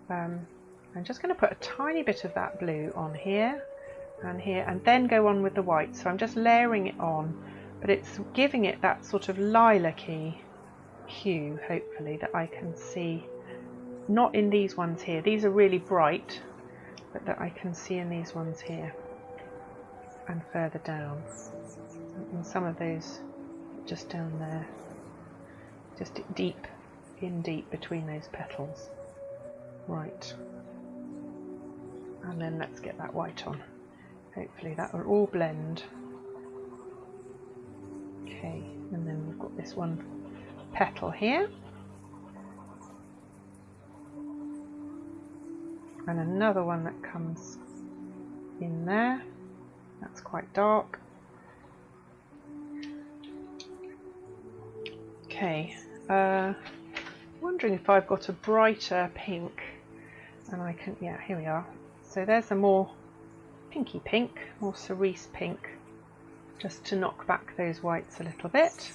I'm just going to put a tiny bit of that blue on here, and then go on with the white. So I'm just layering it on, but it's giving it that sort of lilac-y hue, hopefully, that I can see, not in these ones here. These are really bright, but that I can see in these ones here and further down. And some of those just down there, just deep between those petals. Right, and then let's get that white on. Hopefully that will all blend. Okay, and then we've got this one petal here, and another one that comes in there. That's quite dark. Okay, wondering if I've got a brighter pink, and I can, yeah, here we are. So there's a more pinky pink, more cerise pink, just to knock back those whites a little bit.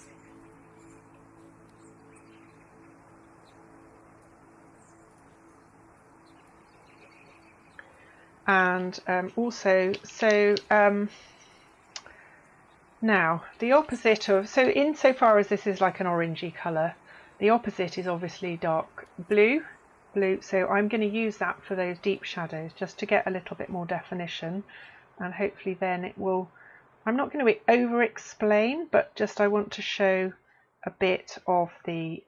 And also, so now the opposite of, so insofar as this is like an orangey colour, the opposite is obviously dark blue. So I'm going to use that for those deep shadows, just to get a little bit more definition, and hopefully then it will, I'm not going to over explain, but just I want to show a bit of the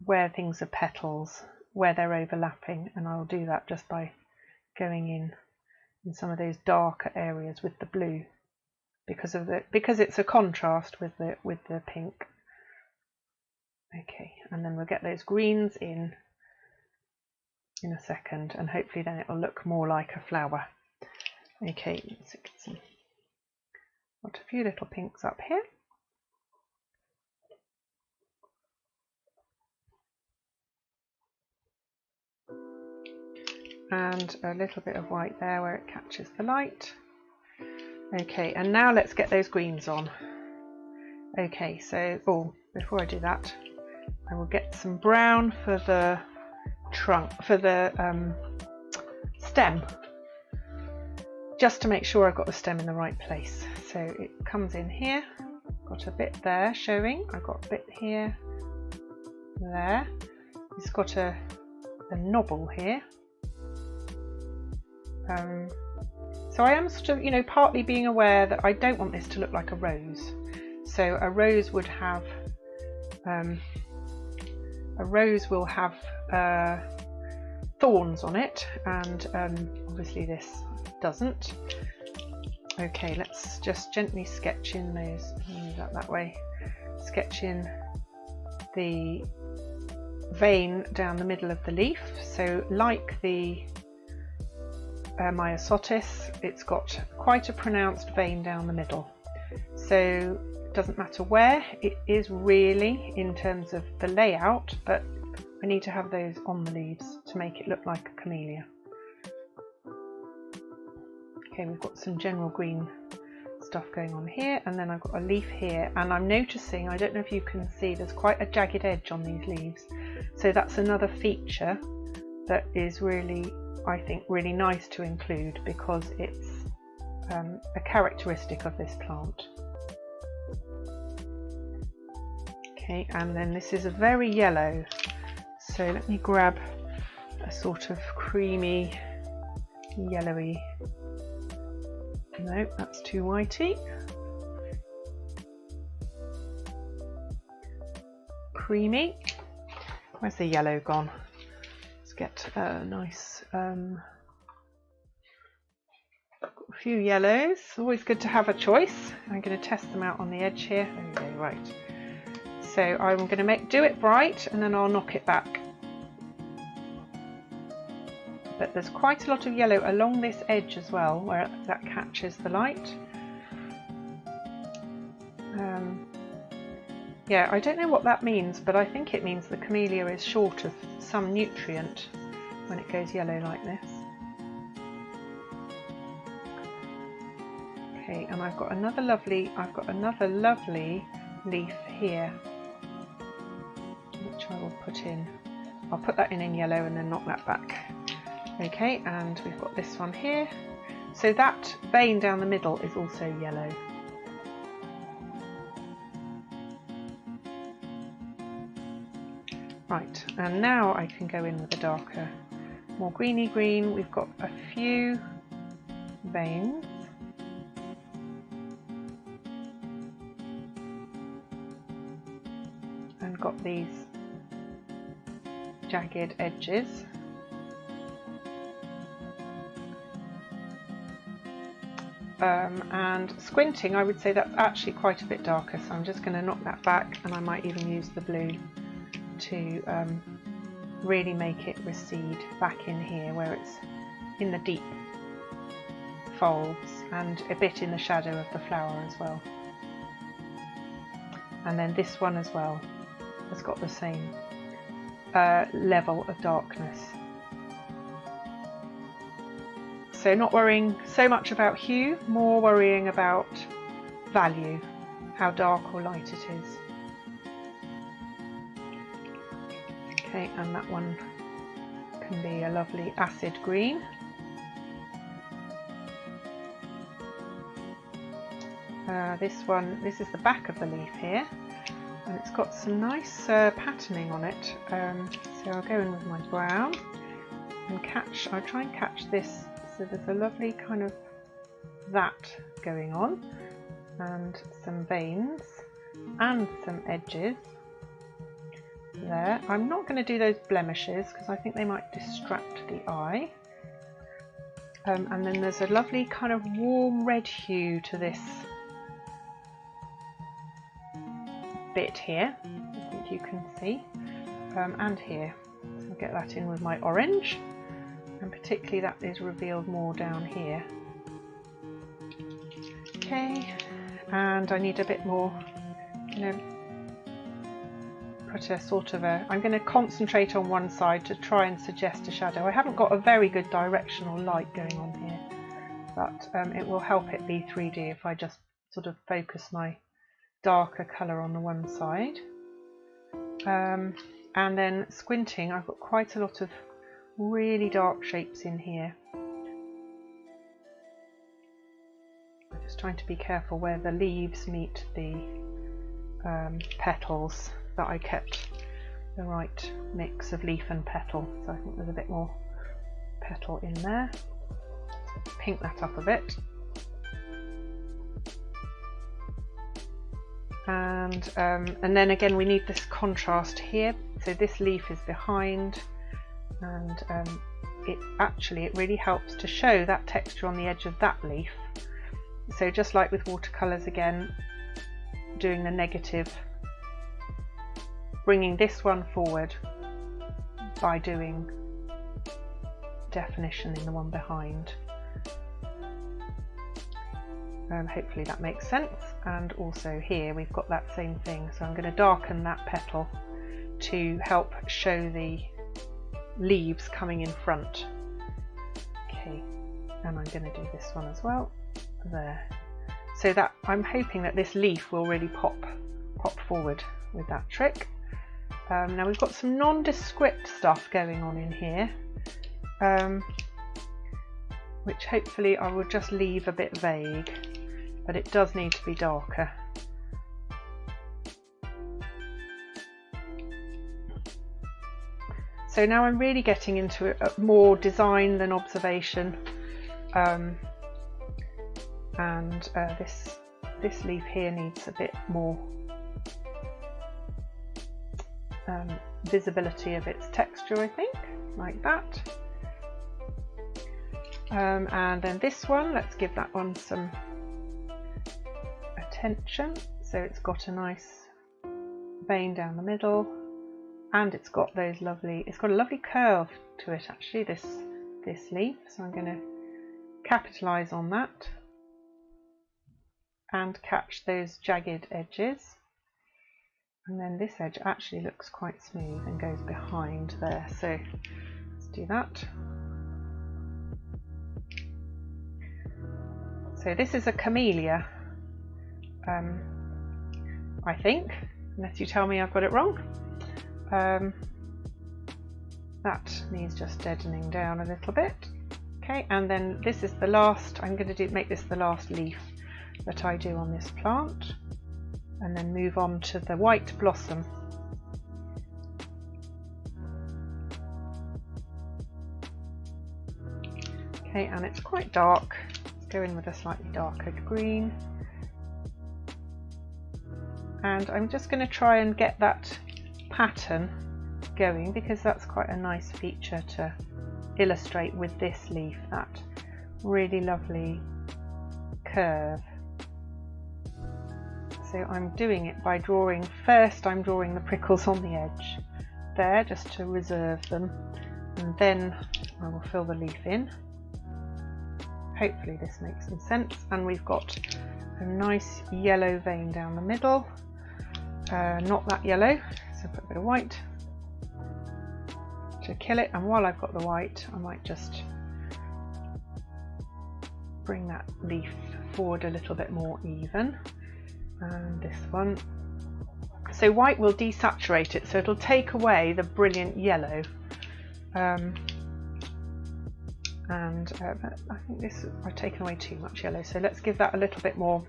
where things are petals, where they're overlapping, and I'll do that just by going in some of those darker areas with the blue, because it's a contrast with the pink. Okay, and then we'll get those greens in in a second, and hopefully then it'll look more like a flower. Okay, so you can see got a few little pinks up here. And a little bit of white there where it catches the light. Okay, and now let's get those greens on. Okay, so before I do that, I will get some brown for the trunk, for the stem, just to make sure I've got the stem in the right place. So it comes in here, got a bit there showing, I've got a bit here, there, it's got a knobble here. So I am sort of, you know, partly being aware that I don't want this to look like a rose. So a rose would have, thorns on it, and obviously this doesn't. Okay, let's just gently sketch in those, move that way, sketch in the vein down the middle of the leaf. So like the Myosotis, it's got quite a pronounced vein down the middle, so it doesn't matter where it is really in terms of the layout, but I need to have those on the leaves to make it look like a camellia. Okay, we've got some general green stuff going on here, and then I've got a leaf here, and I'm noticing, I don't know if you can see, there's quite a jagged edge on these leaves, so that's another feature that is really, I think, really nice to include, because it's a characteristic of this plant. Okay, and then this is a very yellow, so let me grab a sort of creamy yellowy, no, that's too whitey, creamy, where's the yellow gone? Get a nice got a few yellows, always good to have a choice. I'm going to test them out on the edge here. There we go, right. So I'm going to do it bright, and then I'll knock it back. But there's quite a lot of yellow along this edge as well, where that catches the light. Yeah, I don't know what that means, but I think it means the camellia is short of some nutrient when it goes yellow like this. Okay, and I've got another lovely leaf here, which I will put in. I'll put that in yellow and then knock that back. Okay, and we've got this one here. So that vein down the middle is also yellow. Right, and now I can go in with a darker, more greeny green. We've got a few veins. And got these jagged edges. And squinting, I would say that's actually quite a bit darker, so I'm just going to knock that back, and I might even use the blue to really make it recede back in here where it's in the deep folds and a bit in the shadow of the flower as well. And then this one as well has got the same level of darkness. So not worrying so much about hue, more worrying about value, how dark or light it is. Okay, and that one can be a lovely acid green. This is the back of the leaf here, and it's got some nice patterning on it. So I'll go in with my brown and I'll try and catch this. So there's a lovely kind of that going on, and some veins and some edges. There. I'm not going to do those blemishes because I think they might distract the eye. And then there's a lovely kind of warm red hue to this bit here, I think you can see, and here. So I'll get that in with my orange, and particularly that is revealed more down here. Okay, and I need a bit more, put a sort of a, I'm going to concentrate on one side to try and suggest a shadow. I haven't got a very good directional light going on here, but it will help it be 3D if I just sort of focus my darker colour on the one side. And then squinting, I've got quite a lot of really dark shapes in here. I'm just trying to be careful where the leaves meet the petals, that I kept the right mix of leaf and petal. So I think there's a bit more petal in there. Pink that up a bit. And then again we need this contrast here. So this leaf is behind, and it really helps to show that texture on the edge of that leaf. So just like with watercolours again, doing the negative, bringing this one forward by doing definition in the one behind. Hopefully that makes sense. And also here we've got that same thing, so I'm going to darken that petal to help show the leaves coming in front. Okay, and I'm going to do this one as well there, so that I'm hoping that this leaf will really pop forward with that trick. Now we've got some nondescript stuff going on in here, which hopefully I will just leave a bit vague, but it does need to be darker. So now I'm really getting into a more design than observation, and this leaf here needs a bit more visibility of its texture, I think, like that. And then this one, let's give that one some attention. So it's got a nice vein down the middle, and it's got a lovely curve to it actually, this leaf. So I'm going to capitalise on that and catch those jagged edges. And then this edge actually looks quite smooth and goes behind there, so let's do that. So this is a camellia, I think, unless you tell me I've got it wrong. That needs just deadening down a little bit. Okay, and then this is the last, I'm going to make this the last leaf that I do on this plant, and then move on to the white blossom. Okay, and it's quite dark. Let's go in with a slightly darker green. And I'm just going to try and get that pattern going, because that's quite a nice feature to illustrate with this leaf, that really lovely curve. So I'm doing it by drawing, first I'm drawing the prickles on the edge there just to reserve them, and then I will fill the leaf in. Hopefully this makes some sense. And we've got a nice yellow vein down the middle, not that yellow, so put a bit of white to kill it. And while I've got the white, I might just bring that leaf forward a little bit more even. And this one, so white will desaturate it, so it'll take away the brilliant yellow, and I think this, I've taken away too much yellow, so let's give that a little bit more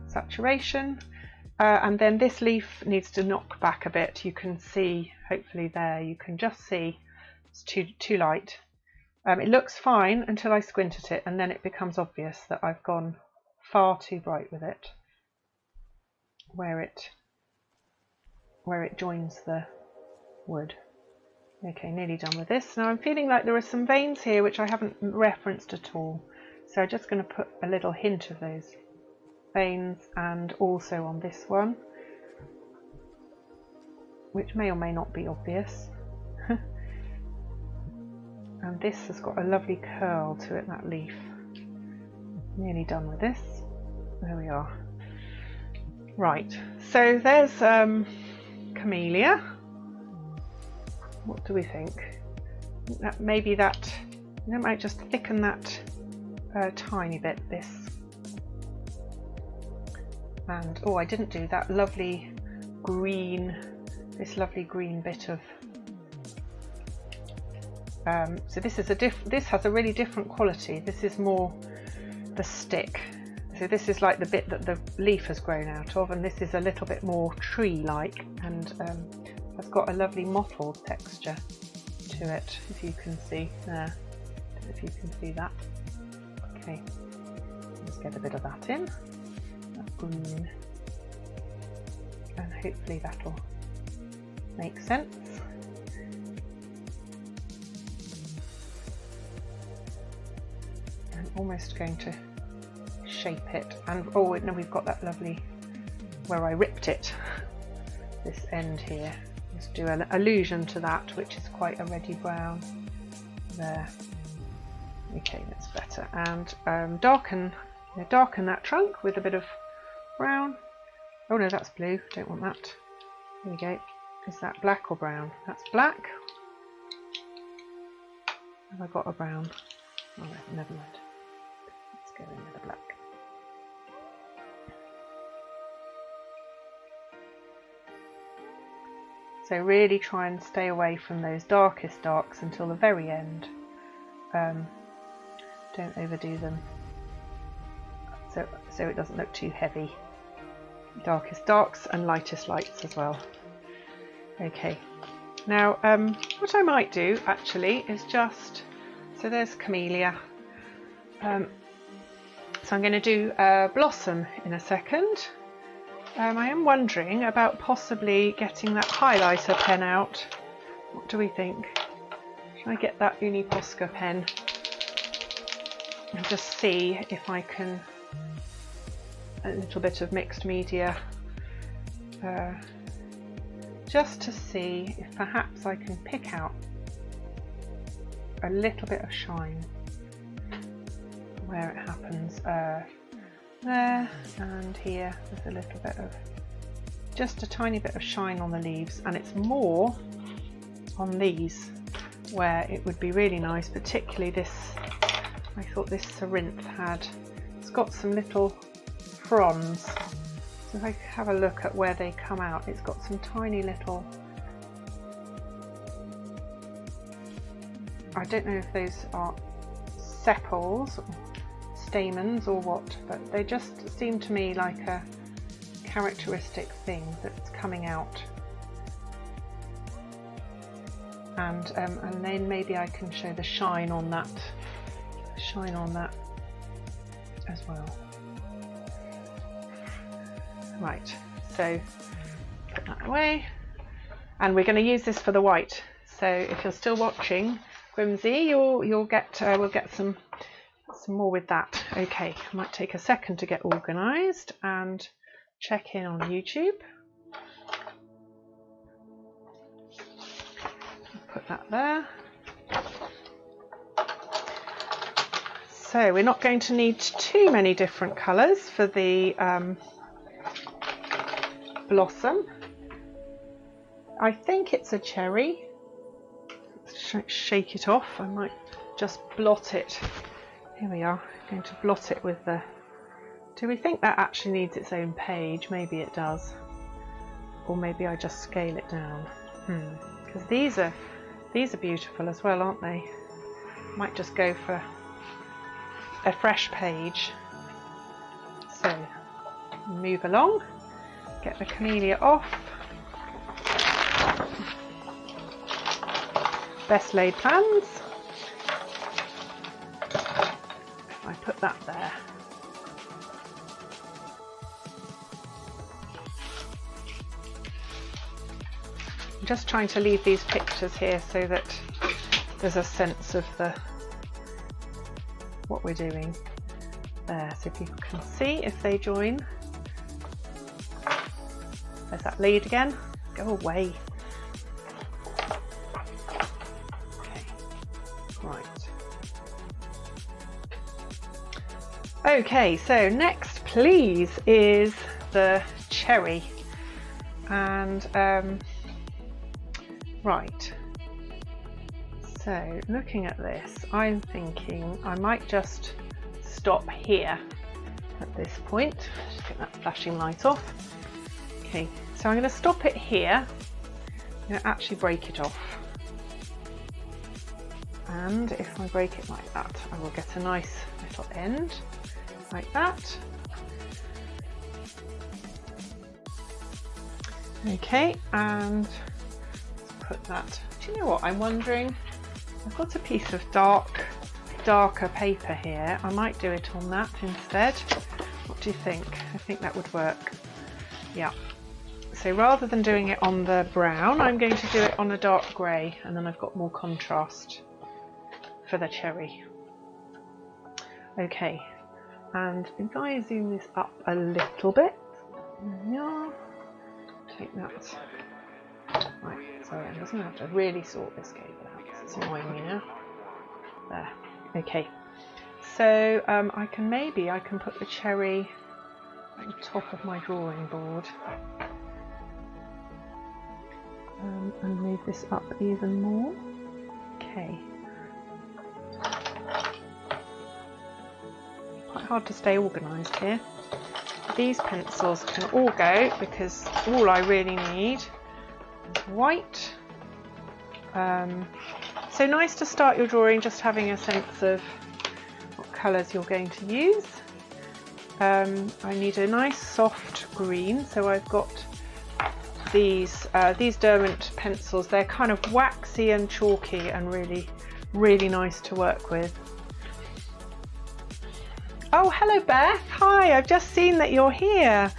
saturation. And then this leaf needs to knock back a bit. You can see, hopefully there, you can just see it's too light. It looks fine until I squint at it, and then it becomes obvious that I've gone far too bright with it, where it joins the wood. Okay, nearly done with this. Now I'm feeling like there are some veins here which I haven't referenced at all, so I'm just going to put a little hint of those veins, and also on this one, which may or may not be obvious. And this has got a lovely curl to it, that leaf. Nearly done with this. There we are. Right, so there's camellia. What do we think? Maybe that, you know, might just thicken that a tiny bit, this. And oh, I didn't do that lovely green, this lovely green bit of so this is this has a really different quality. This is more the stick. So this is like the bit that the leaf has grown out of, and this is a little bit more tree-like, and has got a lovely mottled texture to it, if you can see there. I don't know if you can see that. Okay, let's get a bit of that in, that green, and hopefully that'll make sense. I'm almost going to shape it, and oh no, we've got that lovely where I ripped it, this end here. Let's do an allusion to that, which is quite a reddy brown there. Okay, that's better. And darken that trunk with a bit of brown. Oh no, that's blue, don't want that. There we go. Is that black or brown? That's black. Have I got a brown? Oh no, never mind. Let's go in with the black. So really try and stay away from those darkest darks until the very end. Don't overdo them, so it doesn't look too heavy. Darkest darks and lightest lights as well. Okay, now what I might do actually is just, so there's camellia. So I'm going to do blossom in a second. I am wondering about possibly getting that highlighter pen out. What do we think? Should I get that Uni Posca pen and just see if I can, a little bit of mixed media, just to see if perhaps I can pick out a little bit of shine where it happens. There and here, there's a little bit of, just a tiny bit of shine on the leaves, and it's more on these where it would be really nice, particularly this. I thought this Cerinthe it's got some little fronds, so if I have a look at where they come out, it's got some tiny little, I don't know if those are sepals, stamens or what, but they just seem to me like a characteristic thing that's coming out, and then maybe I can show the shine on that as well. Right, so put that away, and we're going to use this for the white. So if you're still watching, Grimsy, you'll get we'll get some more with that. Okay, I might take a second to get organised and check in on YouTube. Put that there. So we're not going to need too many different colours for the blossom. I think it's a cherry. Let's shake it off. I might just blot it. Here we are, I'm going to blot it with the, do we think that actually needs its own page? Maybe it does, or maybe I just scale it down, because these are beautiful as well, aren't they? Might just go for a fresh page. So move along, get the camellia off. Best laid plans. I put that there. I'm just trying to leave these pictures here so that there's a sense of what we're doing there. So if you can see, if they join, there's that lead again. Go away. Okay. Right. Okay, so next please is the cherry, and right, so looking at this, I'm thinking I might just stop here at this point. Just get that flashing light off. Okay, so I'm going to stop it here. I'm going to actually break it off, and if I break it like that, I will get a nice little end like that. Okay, and let's put that. Do you know what I'm wondering? I've got a piece of darker paper here. I might do it on that instead. What do you think? I think that would work. Yeah. So rather than doing it on the brown, I'm going to do it on a dark grey, and then I've got more contrast for the cherry. Okay, and if I zoom this up a little bit, yeah, take that. Right, sorry, I'm just going to have to really sort this cable out because it's annoying me now. There. Okay, so I can put the cherry on the top of my drawing board, and move this up even more. Okay. Quite hard to stay organised here. These pencils can all go because all I really need is white. So nice to start your drawing just having a sense of what colours you're going to use. I need a nice soft green, so I've got these Derwent pencils. They're kind of waxy and chalky and really nice to work with. Oh, hello Beth. Hi, I've just seen that you're here.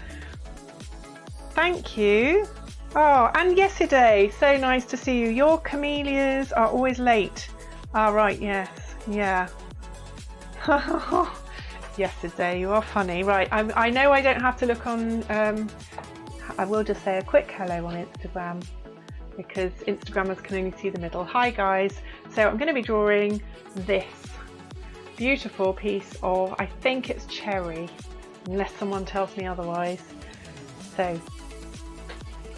Thank you. Oh, and yesterday, so nice to see you. Your camellias are always late. Ah, right, yes, yeah. Yesterday, you are funny. Right, I know I don't have to look on, I will just say a quick hello on Instagram because Instagrammers can only see the middle. Hi guys, so I'm going to be drawing this beautiful piece of, I think it's cherry, unless someone tells me otherwise. So,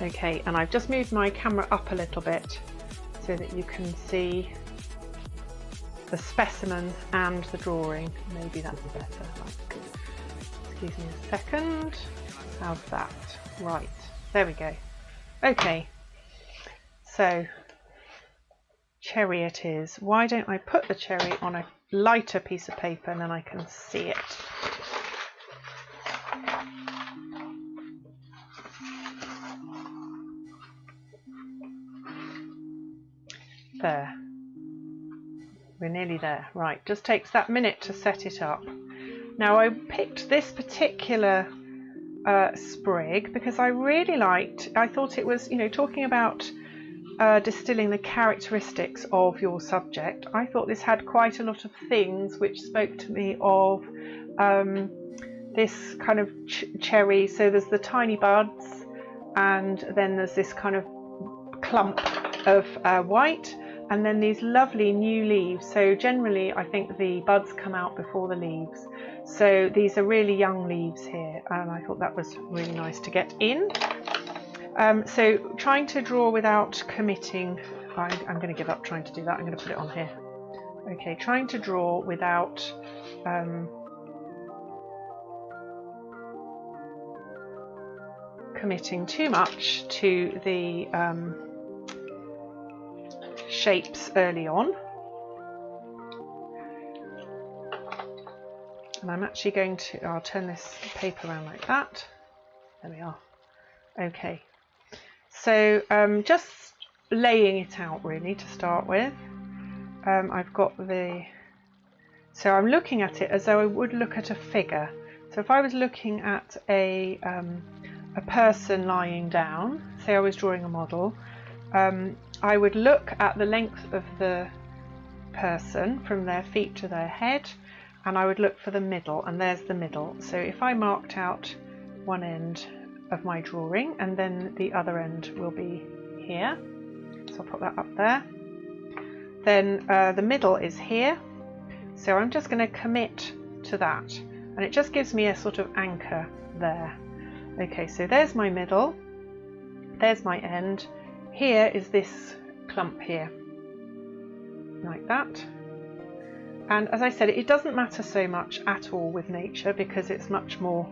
okay, and I've just moved my camera up a little bit so that you can see the specimen and the drawing. Maybe that's better. Excuse me a second. How's that? Right, there we go. Okay, so cherry it is. Why don't I put the cherry on a lighter piece of paper and then I can see it. There. We're nearly there. Right, just takes that minute to set it up. Now I picked this particular sprig because I really I thought it was, you know, talking about distilling the characteristics of your subject. I thought this had quite a lot of things which spoke to me of this kind of cherry. So there's the tiny buds, and then there's this kind of clump of white, and then these lovely new leaves. So generally I think the buds come out before the leaves. So these are really young leaves here, and I thought that was really nice to get in. So trying to draw without committing, I'm going to give up trying to do that. I'm going to put it on here. Okay, trying to draw without committing too much to the shapes early on. And I'm actually going to, I'll turn this paper around like that. There we are. Okay. So just laying it out really to start with. I've got so I'm looking at it as though I would look at a figure. So if I was looking at a person lying down, say I was drawing a model, I would look at the length of the person from their feet to their head, and I would look for the middle, and there's the middle. So if I marked out one end of my drawing, and then the other end will be here, so I'll put that up there. Then the middle is here, so I'm just going to commit to that, and it just gives me a sort of anchor there. Okay, so there's my middle, there's my end, here is this clump here, like that. And as I said, it doesn't matter so much at all with nature because it's much more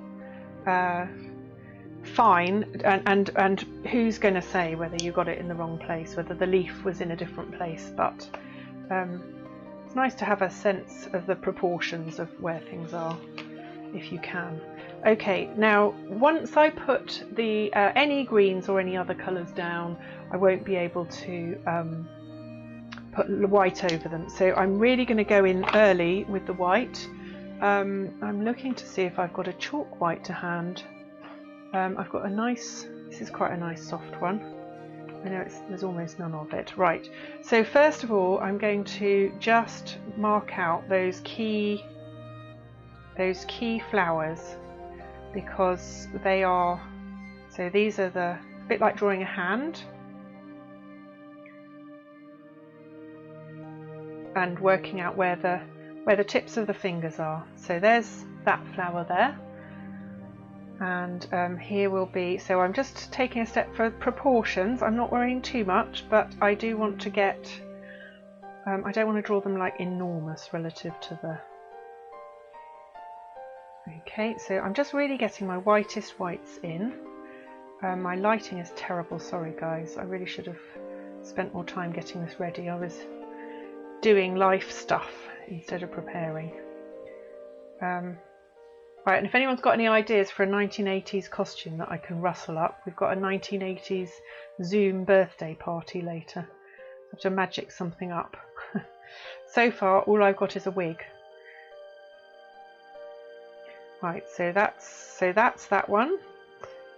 fine, and who's going to say whether you got it in the wrong place, whether the leaf was in a different place, but it's nice to have a sense of the proportions of where things are if you can. Okay, now once I put the any greens or any other colours down, I won't be able to put white over them, so I'm really going to go in early with the white. I'm looking to see if I've got a chalk white to hand. I've got a nice, this is quite a nice soft one. I know there's almost none of it. Right, so first of all I'm going to just mark out those key flowers, because they are, so these are a bit like drawing a hand and working out where the tips of the fingers are. So there's that flower there. And here will be, so I'm just taking a step for proportions. I'm not worrying too much, but I do want to get, I don't want to draw them like enormous relative to the, okay, so I'm just really getting my whitest whites in. My lighting is terrible, sorry guys, I really should have spent more time getting this ready. I was doing life stuff instead of preparing. Right, and if anyone's got any ideas for a 1980s costume that I can rustle up, we've got a 1980s Zoom birthday party later. I have to magic something up. So far, all I've got is a wig. Right, so that's that one.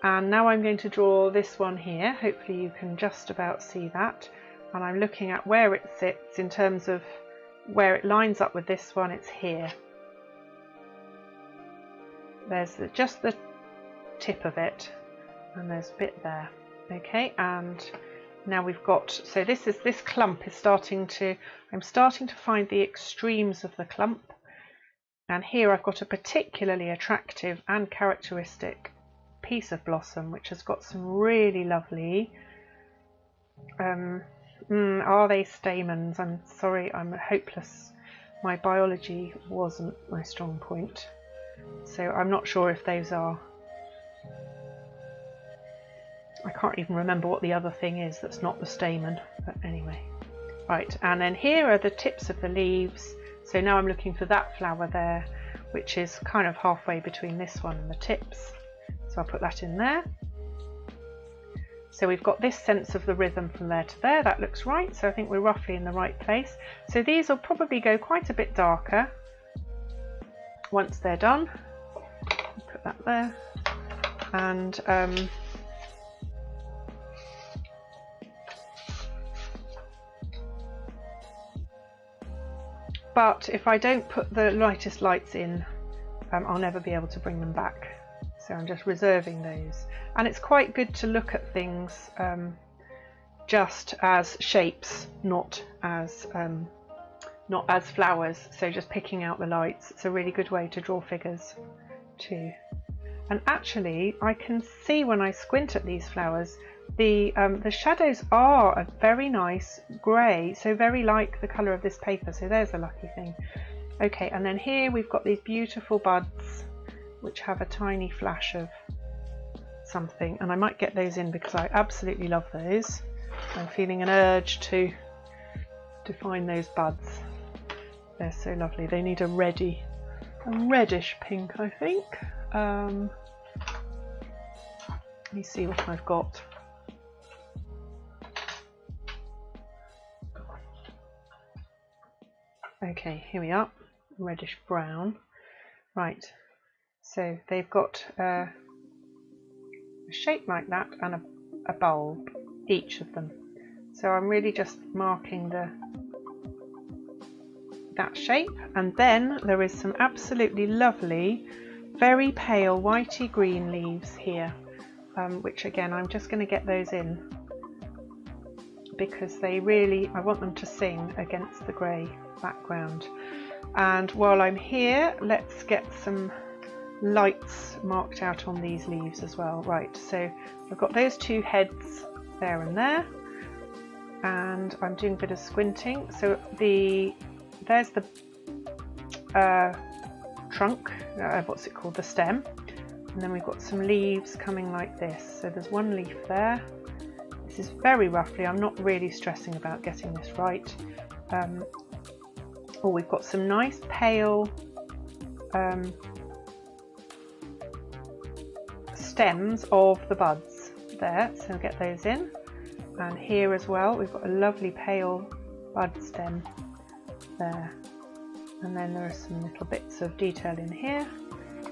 And now I'm going to draw this one here. Hopefully you can just about see that. And I'm looking at where it sits in terms of where it lines up with this one. It's here. There's just the tip of it, and there's a bit there. Okay, and now we've got, so this clump is starting to, I'm starting to find the extremes of the clump, and here I've got a particularly attractive and characteristic piece of blossom which has got some really lovely, are they stamens? I'm sorry, I'm hopeless. My biology wasn't my strong point. So I'm not sure if those are, I can't even remember what the other thing is that's not the stamen, but anyway. Right, and then here are the tips of the leaves. So now I'm looking for that flower there, which is kind of halfway between this one and the tips. So I'll put that in there. So we've got this sense of the rhythm from there to there, that looks right. So I think we're roughly in the right place. So these will probably go quite a bit darker once they're done. Put that there, and but if I don't put the lightest lights in, I'll never be able to bring them back. So I'm just reserving those, and it's quite good to look at things just as shapes, not as flowers. So just picking out the lights, it's a really good way to draw figures too. And actually I can see when I squint at these flowers, the shadows are a very nice grey, so very like the colour of this paper, so there's a lucky thing. Okay, and then here we've got these beautiful buds which have a tiny flash of something, and I might get those in because I absolutely love those. I'm feeling an urge to find those buds. They're so lovely. They need a reddish pink, I think. Let me see what I've got. Okay, here we are. Reddish brown. Right. So they've got a shape like that and a bulb, each of them. So I'm really just marking that shape, and then there is some absolutely lovely, very pale whitey green leaves here, which again I'm just going to get those in because they really, I want them to sing against the grey background. And while I'm here, let's get some lights marked out on these leaves as well. Right, so I've got those two heads there and there, and I'm doing a bit of squinting. So there's the trunk, what's it called, the stem, and then we've got some leaves coming like this. So there's one leaf there. This is very roughly, I'm not really stressing about getting this right. Oh, we've got some nice pale stems of the buds there, so get those in. And here as well, we've got a lovely pale bud stem there. And then there are some little bits of detail in here.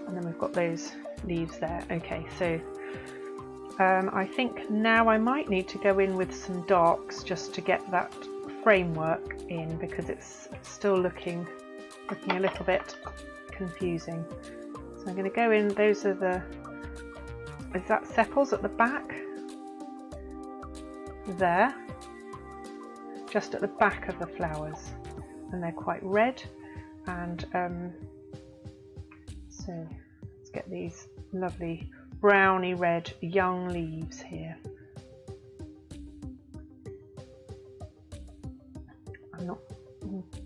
And then we've got those leaves there. Okay, so I think now I might need to go in with some darks just to get that framework in, because it's still looking a little bit confusing. So I'm going to go in, those are the, is that sepals at the back? There, just at the back of the flowers, and they're quite red. And so let's get these lovely browny red young leaves here. I'm not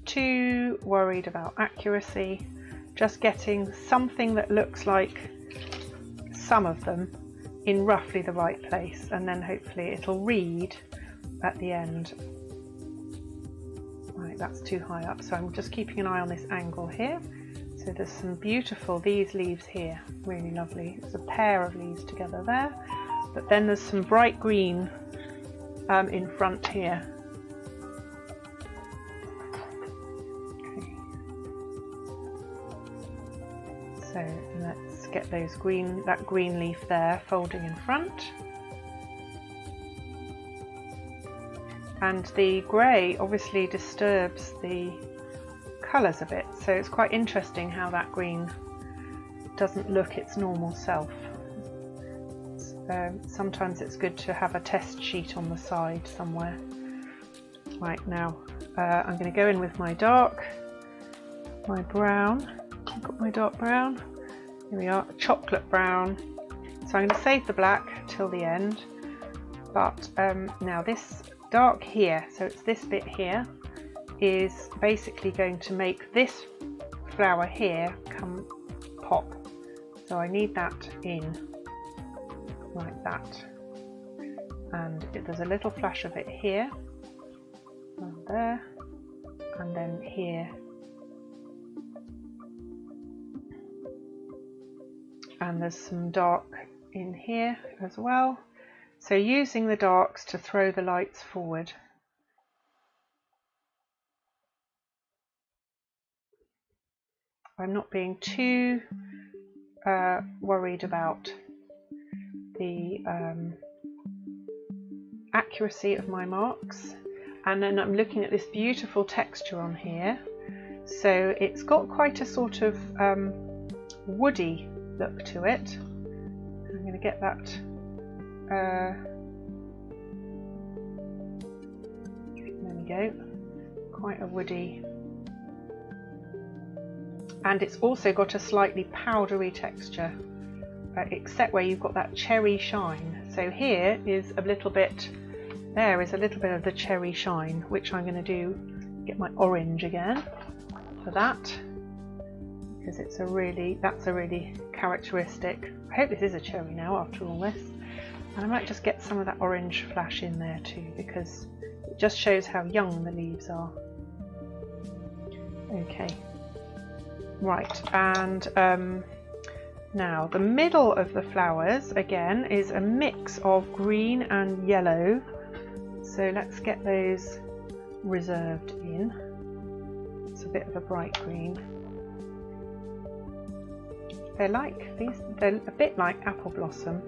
too worried about accuracy, just getting something that looks like some of them in roughly the right place, and then hopefully it'll read at the end. Right, that's too high up, so I'm just keeping an eye on this angle here. So there's some beautiful, these leaves here, really lovely. There's a pair of leaves together there, but then there's some bright green in front here. Okay. So let's get those green, that green leaf there folding in front. And the grey obviously disturbs the colours a bit, so it's quite interesting how that green doesn't look its normal self. Sometimes it's good to have a test sheet on the side somewhere. Right, now I'm going to go in with my dark, my brown. I've got my dark brown. Here we are, chocolate brown. So I'm going to save the black till the end, but now this dark here, so it's this bit here, is basically going to make this flower here come pop. So I need that in like that, and there's a little flash of it here and there, and then here, and there's some dark in here as well. So using the darks to throw the lights forward. I'm not being too worried about the accuracy of my marks. And then I'm looking at this beautiful texture on here. So it's got quite a sort of woody look to it. I'm going to get that there we go, quite a woody, and it's also got a slightly powdery texture, except where you've got that cherry shine. So here is a little bit, there is a little bit of the cherry shine, which I'm going to do, get my orange again for that, because it's a really, that's a really characteristic. I hope this is a cherry now after all this. And I might just get some of that orange flash in there too, because it just shows how young the leaves are. Okay, right, and now the middle of the flowers again is a mix of green and yellow, so let's get those reserved in. It's a bit of a bright green. They're like these, they're a bit like apple blossom.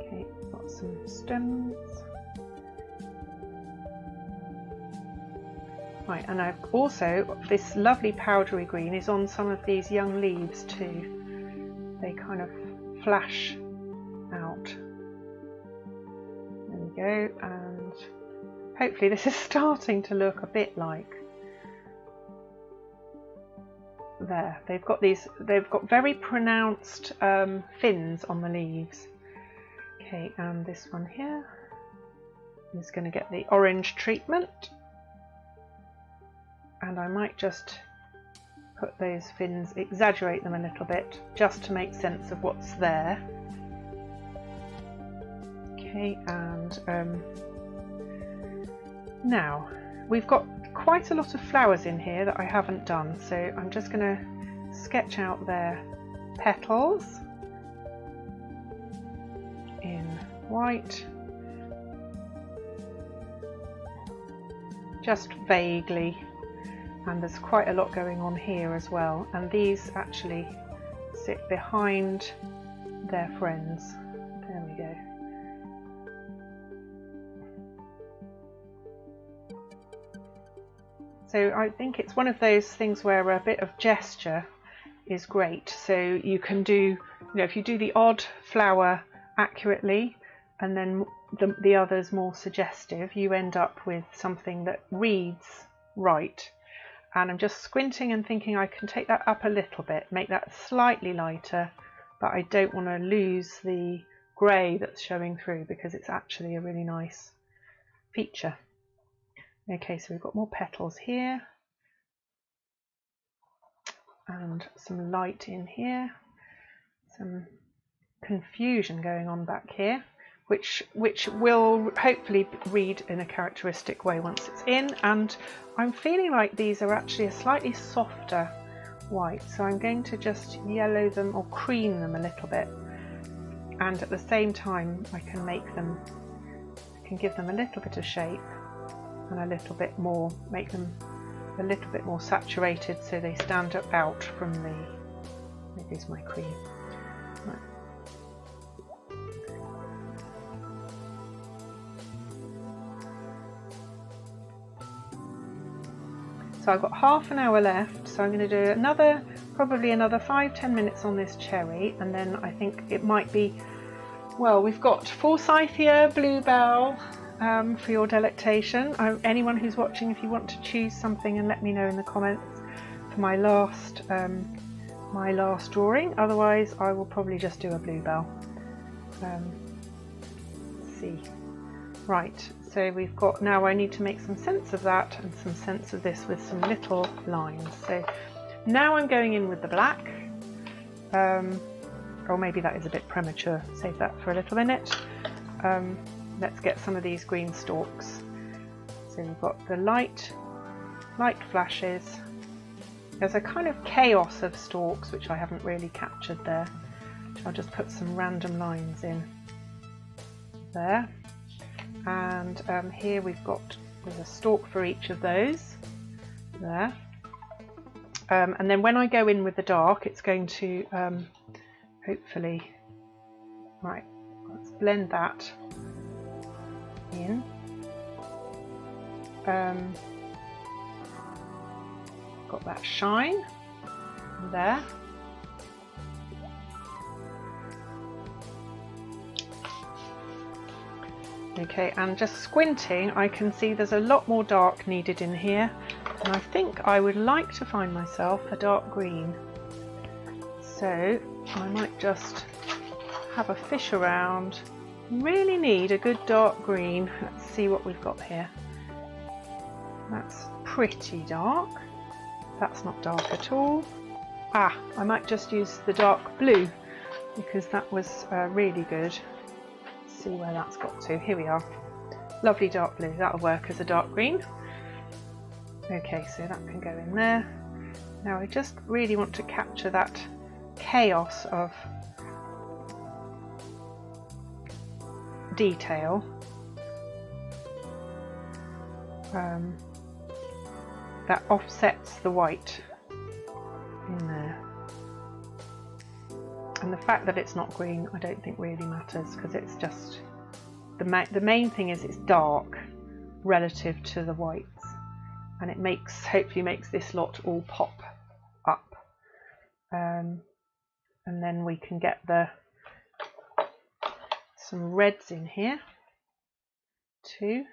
Okay, got some stems. Right, and I've also, this lovely powdery green is on some of these young leaves too. They kind of flash out. There we go, and hopefully this is starting to look a bit like there. They've got very pronounced fins on the leaves. Okay, and this one here is going to get the orange treatment, and I might just put those fins, exaggerate them a little bit just to make sense of what's there. Okay, and now we've got quite a lot of flowers in here that I haven't done, so I'm just going to sketch out their petals in white, just vaguely, and there's quite a lot going on here as well, and these actually sit behind their friends. There we go. So I think it's one of those things where a bit of gesture is great. So you can do, if you do the odd flower accurately and then the others more suggestive, you end up with something that reads right. And I'm just squinting and thinking I can take that up a little bit, make that slightly lighter, but I don't want to lose the grey that's showing through because it's actually a really nice feature. Okay, so we've got more petals here and some light in here, some confusion going on back here, which will hopefully read in a characteristic way once it's in. And I'm feeling like these are actually a slightly softer white, so I'm going to just yellow them or cream them a little bit, and at the same time I can give them a little bit of shape and a little bit more, make them a little bit more saturated so they stand out from the, here's my cream. Right. So I've got half an hour left, so I'm going to do probably another 5-10 minutes on this cherry, and then I think it might be, well, we've got Forsythia, Bluebell, for your delectation. Anyone who's watching, if you want to choose something and let me know in the comments for my last drawing. Otherwise I will probably just do a Bluebell. Let's see. Right, so we've got, now I need to make some sense of that and some sense of this with some little lines. So now I'm going in with the black, or maybe that is a bit premature, save that for a little minute. Let's get some of these green stalks. So we've got the light flashes. There's a kind of chaos of stalks which I haven't really captured there. So I'll just put some random lines in there. And here there's a stalk for each of those there. And then when I go in with the dark, it's going to hopefully, right, let's blend that in. Got that shine there. Okay, and just squinting I can see there's a lot more dark needed in here, and I think I would like to find myself a dark green, so I might just have a fish around. Really need a good dark green. Let's see what we've got here. That's pretty dark. That's not dark at all. I might just use the dark blue because that was really good. Let's see where that's got to. Here we are. Lovely dark blue. That'll work as a dark green. Okay, so that can go in there. Now I just really want to capture that chaos of detail. That offsets the white in there. And the fact that it's not green I don't think really matters, because it's just the main thing is it's dark relative to the whites, and it hopefully makes this lot all pop up. And then we can get some reds in here too.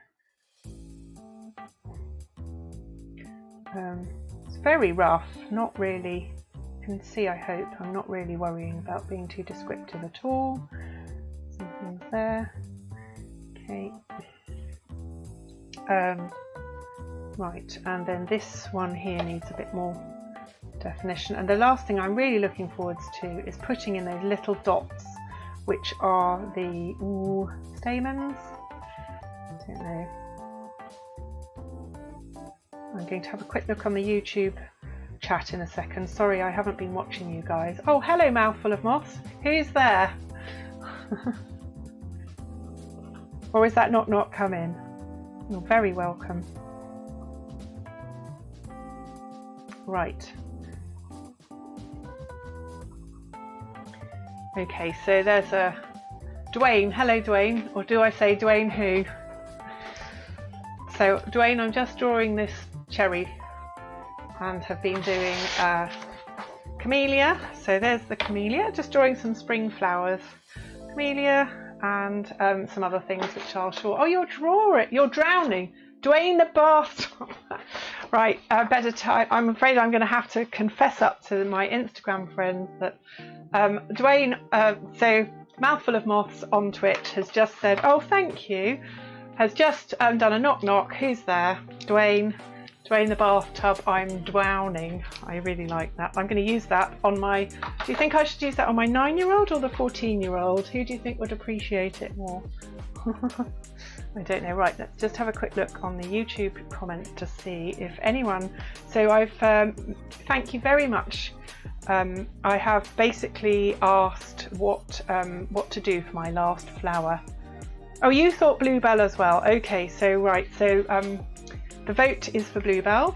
It's very rough, not really, you can see, I hope, I'm not really worrying about being too descriptive at all. Some things there. Okay. Right, and then this one here needs a bit more definition. And the last thing I'm really looking forwards to is putting in those little dots, which are the stamens. I don't know. I'm going to have a quick look on the YouTube chat in a second. Sorry, I haven't been watching you guys. Oh, hello, mouthful of moths. Who's there? Or is that not come in? You're very welcome. Right. Okay, so there's a Dwayne. Hello, Dwayne. Or do I say Dwayne who? So, Dwayne, I'm just drawing this cherry and have been doing camellia. So there's the camellia, just drawing some spring flowers. Camellia and some other things which I'll show. Oh, you're drowning. Dwayne the bath. Right, better time. I'm afraid I'm going to have to confess up to my Instagram friends that Dwayne, so Mouthful of Moths on Twitch has just said, oh, thank you, has just done a knock knock. Who's there? Dwayne the bathtub, I'm drowning. I really like that. I'm going to use that on my, do you think I should use that on my 9-year-old or the 14-year-old? Who do you think would appreciate it more? I don't know. Right, let's just have a quick look on the YouTube comments to see if anyone, so I've, thank you very much. I have basically asked what to do for my last flower. Oh, you thought bluebell as well. Okay, so right, so the vote is for bluebell.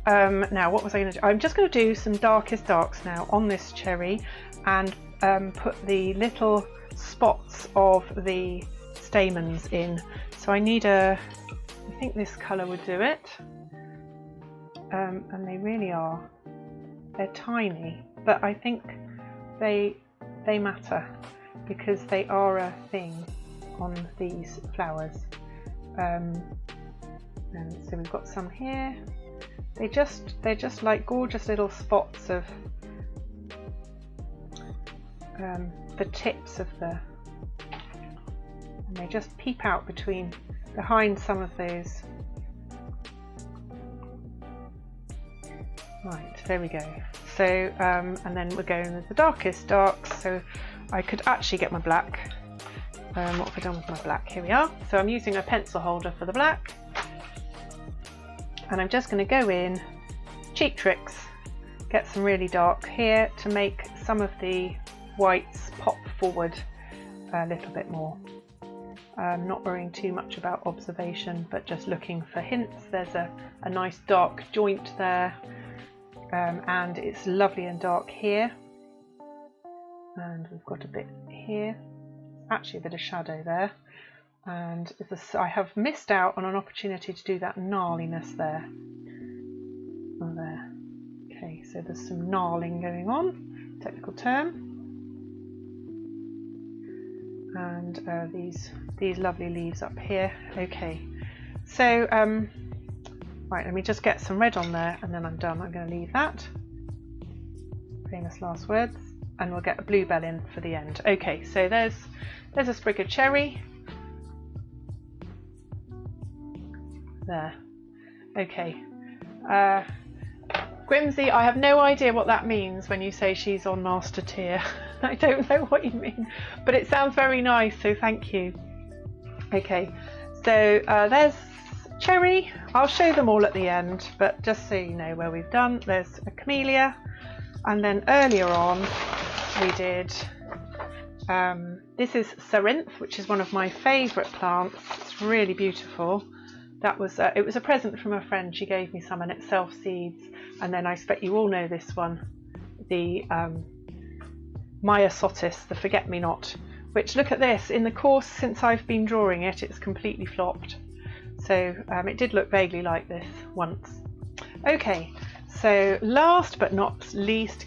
Now, what was I going to do? I'm just going to do some darkest darks now on this cherry and put the little spots of the stamens in. So I need I think this colour would do it. And they really are. They're tiny, but I think they matter because they are a thing on these flowers. And so we've got some here. They're just like gorgeous little spots of the tips of the, and they just peep out behind some of those. Right, there we go. So and then we're going with the darkest darks. So I could actually get my black. What have I done with my black? Here we are. So I'm using a pencil holder for the black. And I'm just going to go in, cheap tricks, get some really dark here to make some of the whites pop forward a little bit more. Not worrying too much about observation, but just looking for hints. There's a nice dark joint there, and it's lovely and dark here. And we've got a bit here, actually a bit of shadow there. And I have missed out on an opportunity to do that gnarliness there. Oh, there. Okay, so there's some gnarling going on, technical term. And these lovely leaves up here. Okay, so right, let me just get some red on there, and then I'm done. I'm going to leave that. Famous last words, and we'll get a bluebell in for the end. Okay, so there's a sprig of cherry. There. Okay. Grimsy, I have no idea what that means when you say she's on master tier. I don't know what you mean, but it sounds very nice, so thank you. Okay, so there's cherry. I'll show them all at the end, but just so you know where we've done, there's a camellia, and then earlier on we did this is Cerinthe, which is one of my favourite plants. It's really beautiful. That was it was a present from a friend. She gave me some, and it self-seeds. And then I expect you all know this one, the Myosotis, the forget-me-not, which, look at this, in the course since I've been drawing it, it's completely flopped. So it did look vaguely like this once. Okay, so last but not least,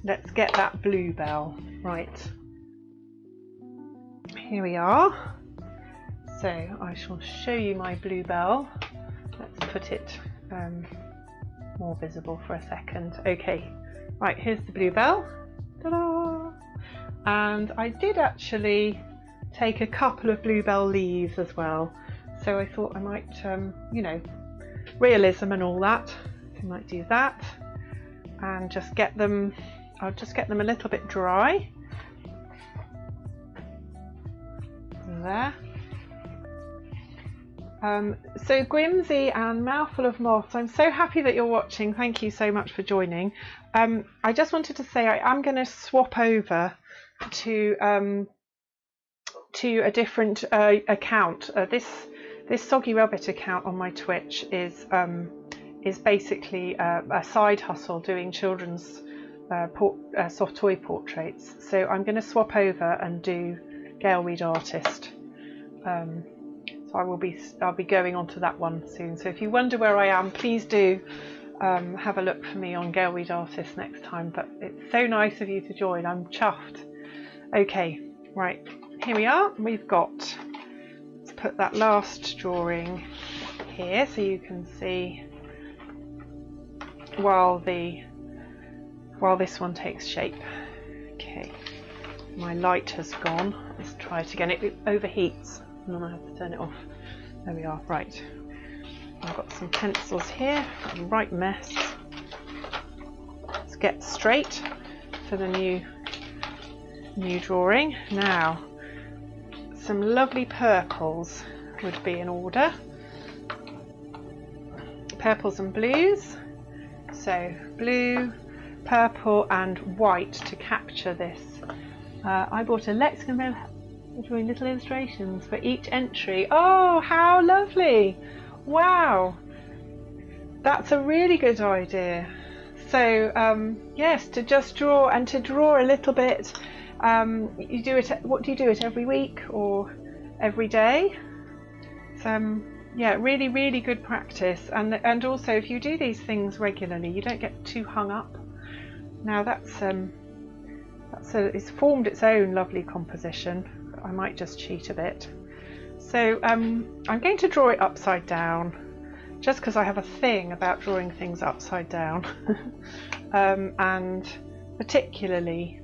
let's get that bluebell. Right, here we are. So I shall show you my bluebell. Let's put it more visible for a second. Okay, right, here's the bluebell. Ta-da! And I did actually take a couple of bluebell leaves as well, so I thought I might, you know, realism and all that, so I might do that and just get them, I'll just get them a little bit dry. There. So Grimsy and Mouthful of Moths, I'm so happy that you're watching. Thank you so much for joining. I just wanted to say I am going to swap over to a different account. This Soggy Rabbit account on my Twitch is basically a side hustle doing children's soft toy portraits. So I'm going to swap over and do Galeweed Artist. So I'll be going on to that one soon. So if you wonder where I am, please do have a look for me on Galeweed Artist next time. But it's so nice of you to join. I'm chuffed. Okay, right, here we are. We've got, let's put that last drawing here so you can see while this one takes shape. Okay, my light has gone. Let's try it again. It overheats and then I have to turn it off. There we are. Right, I've got some pencils here. A right mess. Let's get straight to the new drawing. Now, some lovely purples would be in order. Purples and blues. So blue, purple and white to capture this. I bought a lexicon drawing little illustrations for each entry. Oh, how lovely! Wow, that's a really good idea. So yes, to just draw and to draw a little bit. You do it. What do you do it every week or every day? So yeah, really, really good practice. And also, if you do these things regularly, you don't get too hung up. Now it's formed its own lovely composition. I might just cheat a bit. So I'm going to draw it upside down, just because I have a thing about drawing things upside down, and particularly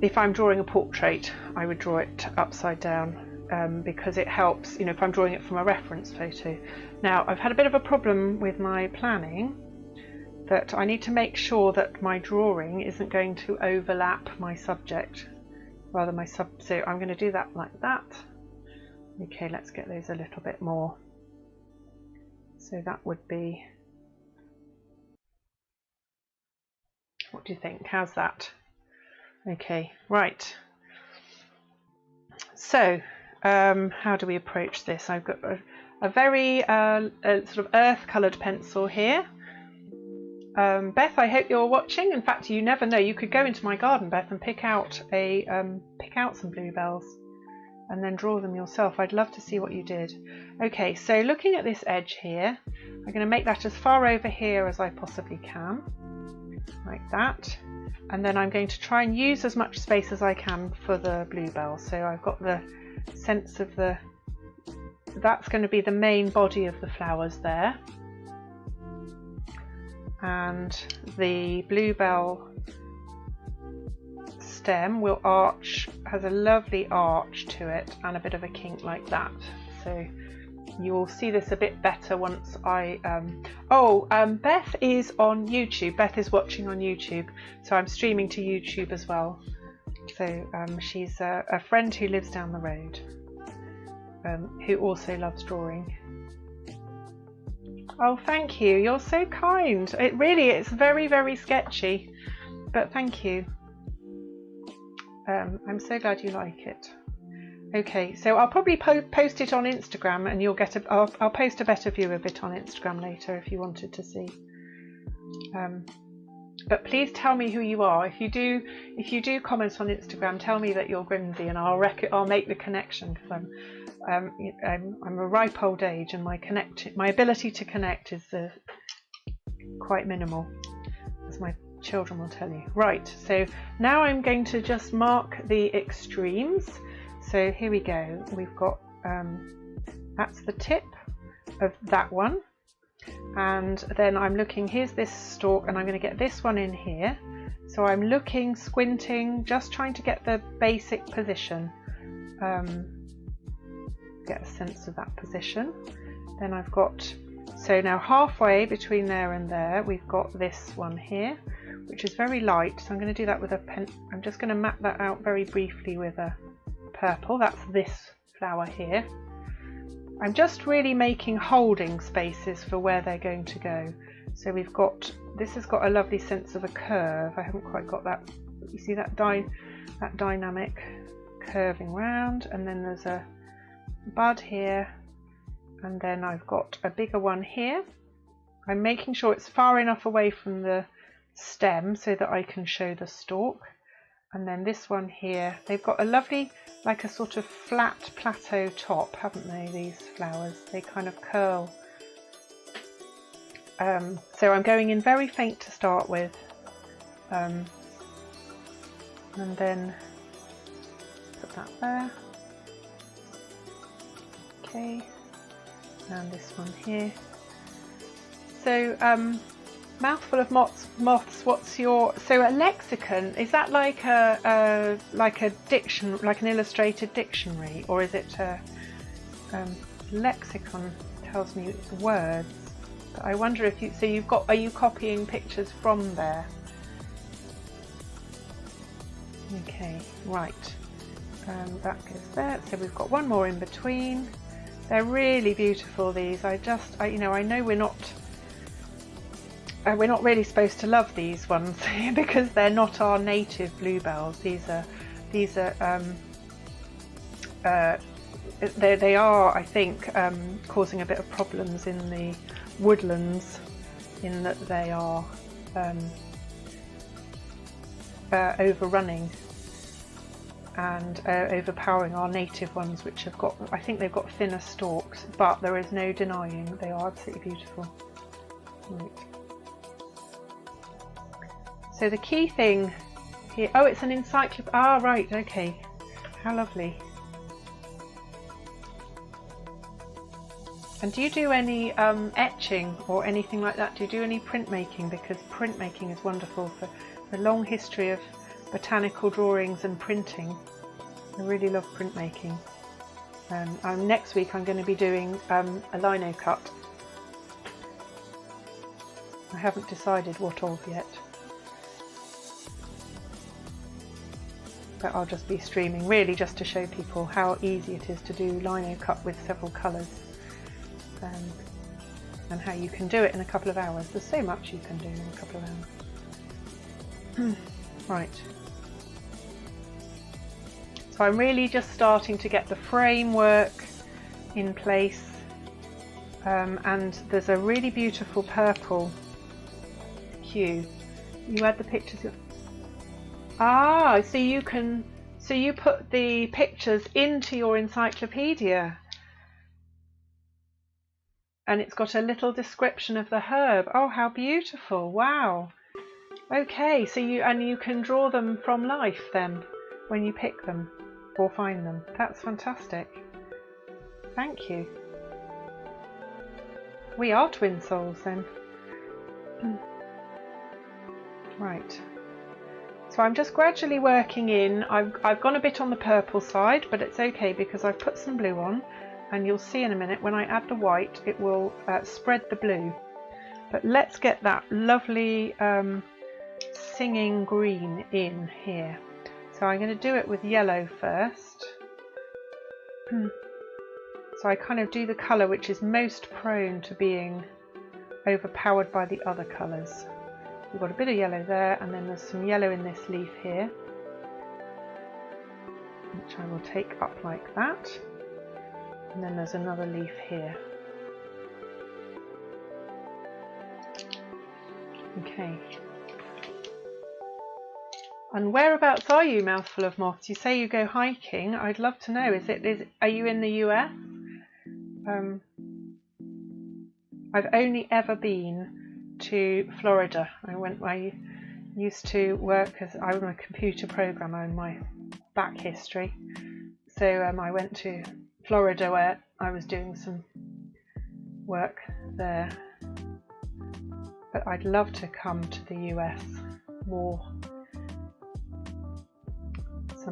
if I'm drawing a portrait, I would draw it upside down because it helps, you know, if I'm drawing it from a reference photo. Now, I've had a bit of a problem with my planning, that I need to make sure that my drawing isn't going to overlap my subject, so I'm going to do that like that. Okay, let's get those a little bit more. So that would be, what do you think? How's that? Okay, right. So how do we approach this? I've got a very sort of earth coloured pencil here. Beth, I hope you're watching. In fact, you never know, you could go into my garden, Beth, and pick out some bluebells and then draw them yourself. I'd love to see what you did. Okay, so looking at this edge here, I'm going to make that as far over here as I possibly can, like that. And then I'm going to try and use as much space as I can for the bluebell. So I've got the sense of that's going to be the main body of the flowers there. And the bluebell stem will arch, has a lovely arch to it and a bit of a kink like that. So you will see this a bit better once I Beth is on YouTube. Beth is watching on YouTube, so I'm streaming to YouTube as well. So she's a friend who lives down the road, who also loves drawing. Oh, thank you. You're so kind. It's very, very sketchy, but thank you. I'm so glad you like it. Okay, so I'll probably post it on Instagram, and you'll get I'll post a better view of it on Instagram later if you wanted to see. But please tell me who you are. If you do comment on Instagram, tell me that you're Grimsy, and I'll make the connection, because I'm a ripe old age, and my ability to connect is quite minimal, as my children will tell you. Right, so now I'm going to just mark the extremes. So here we go. We've got that's the tip, of that one, and then I'm looking, here's this stalk, and I'm going to get this one in here. So I'm looking, squinting, just trying to get the basic position, get a sense of that position. Then I've got, so now halfway between there and there, we've got this one here, which is very light. So I'm going to do that with a pen. I'm just going to map that out very briefly with a purple. That's this flower here. I'm just really making holding spaces for where they're going to go. So we've got, this has got a lovely sense of a curve. I haven't quite got that. You see that dynamic curving round, and then there's a bud here, and then I've got a bigger one here. I'm making sure it's far enough away from the stem so that I can show the stalk. And then this one here, they've got a lovely, like a sort of flat plateau top, haven't they, these flowers? They kind of curl. So I'm going in very faint to start with, and then put that there. Okay, and this one here. So mouthful of moths. What's your, so a lexicon, is that like a diction, like an illustrated dictionary, or is it a lexicon? Tells me it's words. But I wonder if you, so you've got, are you copying pictures from there? Okay, right. That goes there. So we've got one more in between. They're really beautiful, these. I know we're not really supposed to love these ones because they're not our native bluebells. They are, I think, causing a bit of problems in the woodlands, in that they are overrunning and overpowering our native ones, which have got, I think they've got thinner stalks, but there is no denying they are absolutely beautiful. Right. So the key thing here, oh, it's an encyclopedia. Ah, right, okay. How lovely. And do you do any etching or anything like that? Do you do any printmaking? Because printmaking is wonderful for a long history of botanical drawings and printing. I really love printmaking. Next week I'm going to be doing a lino cut. I haven't decided what of yet. But I'll just be streaming, really just to show people how easy it is to do lino cut with several colours. And how you can do it in a couple of hours. There's so much you can do in a couple of hours. Right. So I'm really just starting to get the framework in place. And there's a really beautiful purple hue. You add the pictures of... Ah, so you put the pictures into your encyclopedia. And it's got a little description of the herb. Oh, how beautiful. Wow. Okay, so you can draw them from life then when you pick them or find them. That's fantastic. Thank you. We are twin souls then. Right. So I'm just gradually working in. I've gone a bit on the purple side, but it's okay because I've put some blue on. And you'll see in a minute when I add the white, it will spread the blue. But let's get that lovely singing green in here. So I'm going to do it with yellow first. So I kind of do the colour which is most prone to being overpowered by the other colours. We've got a bit of yellow there, and then there's some yellow in this leaf here, which I will take up like that. And then there's another leaf here. Okay. And whereabouts are you, mouthful of moths? You say you go hiking. I'd love to know. Are you in the US? I've only ever been to Florida. I used to work as, I'm a computer programmer in my back history. So I went to Florida where I was doing some work there. But I'd love to come to the US more,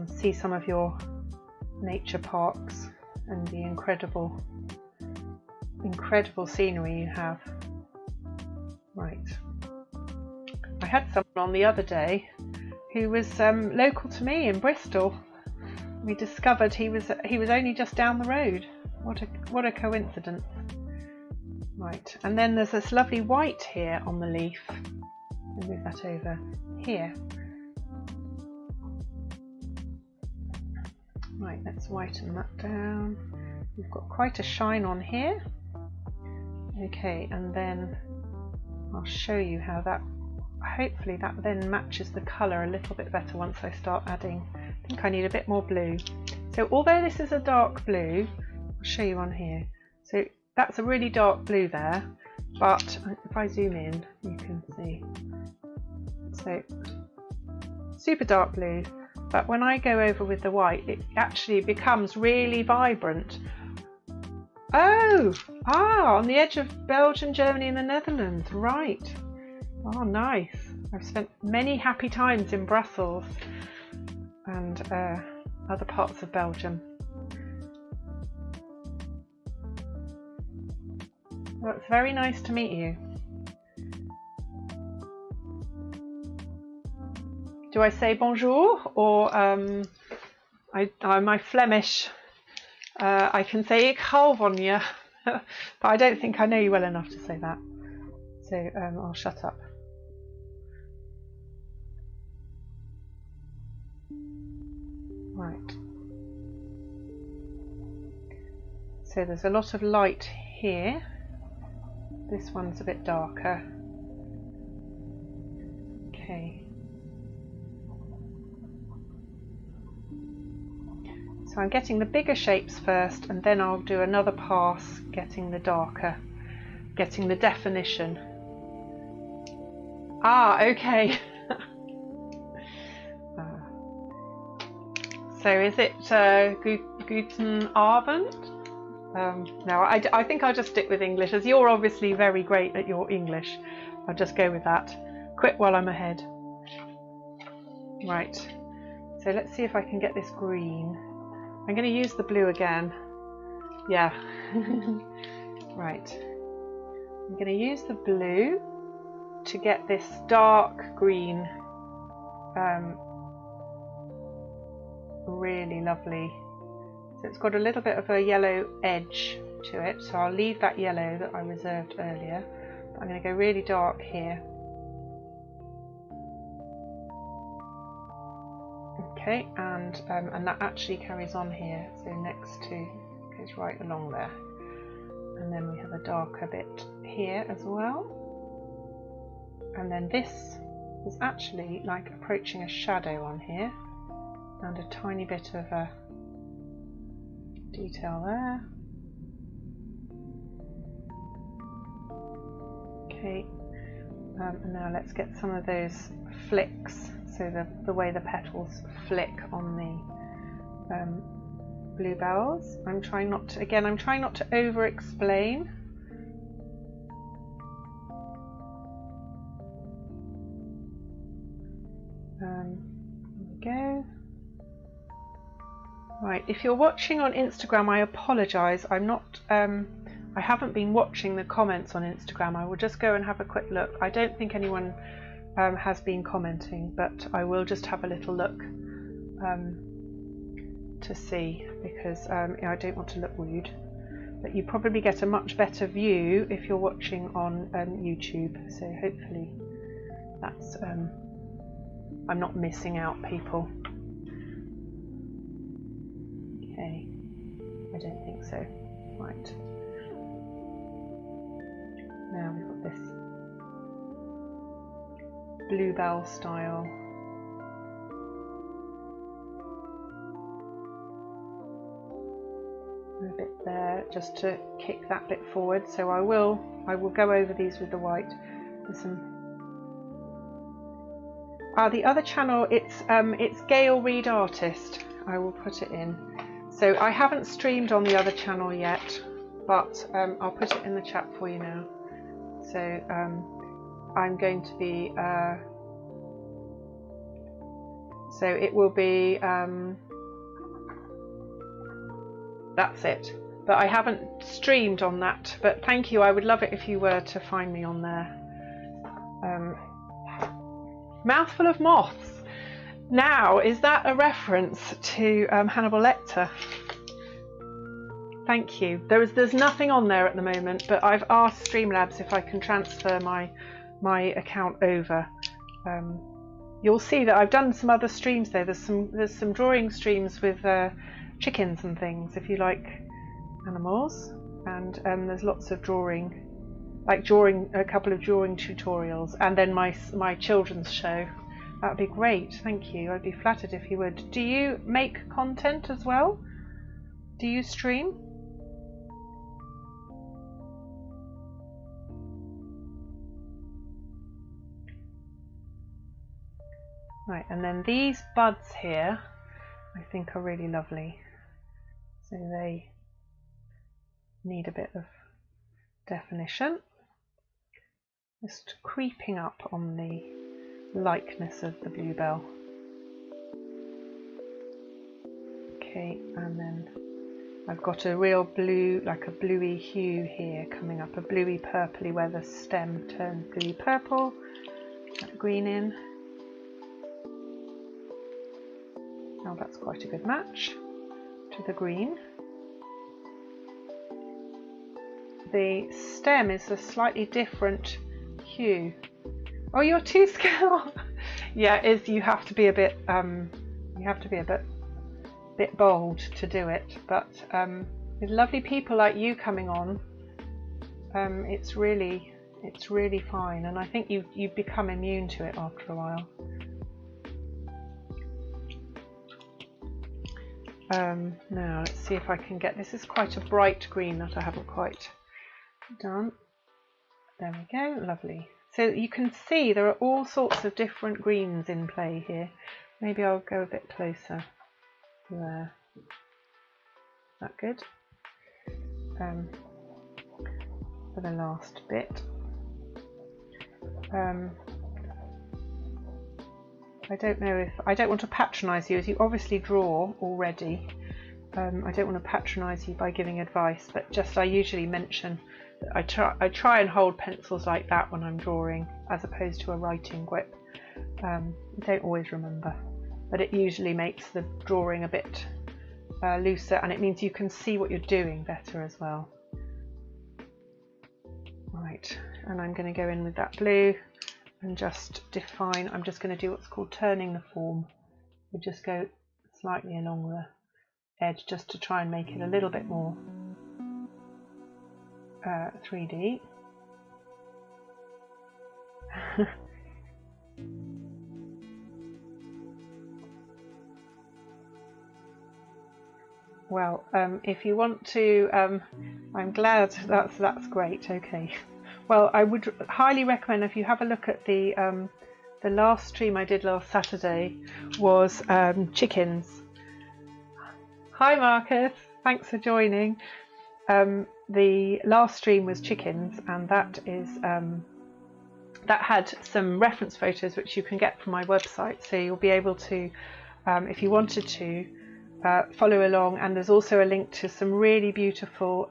see some of your nature parks and the incredible scenery you have. Right. I had someone on the other day who was local to me in Bristol. We discovered he was only just down the road. What a coincidence. Right, and then there's this lovely white here on the leaf. I'll move that over here. Right, let's whiten that down. We've got quite a shine on here. Okay, and then I'll show you how that, hopefully that then matches the colour a little bit better once I start adding. I think I need a bit more blue. So although this is a dark blue, I'll show you on here. So that's a really dark blue there, but if I zoom in, you can see. So super dark blue, but when I go over with the white, it actually becomes really vibrant. Oh, on the edge of Belgium, Germany and the Netherlands, right. Oh, nice. I've spent many happy times in Brussels and other parts of Belgium. Well, it's very nice to meet you. Do I say bonjour, or my Flemish? I can say ik hou van je, but I don't think I know you well enough to say that. So I'll shut up. Right. So there's a lot of light here. This one's a bit darker. Okay. So I'm getting the bigger shapes first, and then I'll do another pass getting the darker, getting the definition. Ah, okay. So is it Guten Abend? No, I think I'll just stick with English, as you're obviously very great at your English. I'll just go with that. Quit while I'm ahead. Right, so let's see if I can get this green. I'm going to use the blue again. Yeah. Right. I'm going to use the blue to get this dark green. Really lovely. So it's got a little bit of a yellow edge to it, so I'll leave that yellow that I reserved earlier. But I'm going to go really dark here. Okay, and that actually carries on here, so next to, goes right along there. And then we have a darker bit here as well. And then this is actually like approaching a shadow on here, and a tiny bit of a detail there. Okay, and now let's get some of those flicks, so the way the petals flick on the bluebells. I'm trying not to over explain. There we go. Right, if you're watching on Instagram, I apologise. I haven't been watching the comments on Instagram. I will just go and have a quick look. I don't think anyone has been commenting, but I will just have a little look to see, because I don't want to look rude. But you probably get a much better view if you're watching on YouTube. So hopefully that's I'm not missing out people. Okay, I don't think so. Right. Now we've got this bluebell style. A bit there just to kick that bit forward. So I will go over these with the white. There's some. The other channel, it's Gail Reed Artist. I will put it in. So I haven't streamed on the other channel yet. but I'll put it in the chat for you now. So I'm going to be, so it will be, that's it. But I haven't streamed on that, but thank you. I would love it if you were to find me on there. Mouthful of Moths. Now, is that a reference to Hannibal Lecter? Thank you. There's nothing on there at the moment, but I've asked Streamlabs if I can transfer my account over. You'll see that I've done some other streams there. There's some drawing streams with chickens and things if you like animals, and there's lots of drawing, like a couple of drawing tutorials, and then my children's show. That would be great. Thank you. I'd be flattered if you would. Do you make content as well? Do you stream? Right, and then these buds here I think are really lovely. So they need a bit of definition. Just creeping up on the likeness of the bluebell. Okay, and then I've got a real blue, like a bluey hue here coming up, a bluey purpley where the stem turns bluey purple. That green in. Oh, that's quite a good match to the green. The stem is a slightly different hue. Oh, you're too scared. Yeah, it is. You have to be a bit. Bit bold to do it. But with lovely people like you coming on, it's really fine. And I think you become immune to it after a while. Now let's see if I can get, this is quite a bright green that I haven't quite done. There we go, lovely. So you can see there are all sorts of different greens in play here. Maybe I'll go a bit closer. There. Is that good? For the last bit. I don't know if, I don't want to patronise you, as you obviously draw already. I don't want to patronise you by giving advice, but just I usually mention that I try and hold pencils like that when I'm drawing, as opposed to a writing grip. I don't always remember, but it usually makes the drawing a bit looser, and it means you can see what you're doing better as well. Right, and I'm going to go in with that blue and just define. I'm just going to do what's called turning the form. We just go slightly along the edge just to try and make it a little bit more 3D. Well, if you want to, I'm glad that's great. Okay. Well, I would highly recommend, if you have a look at the last stream I did last Saturday was chickens. Hi Marcus, thanks for joining. The last stream was chickens, and that is that had some reference photos which you can get from my website, so you'll be able to, if you wanted to, follow along. And there's also a link to some really beautiful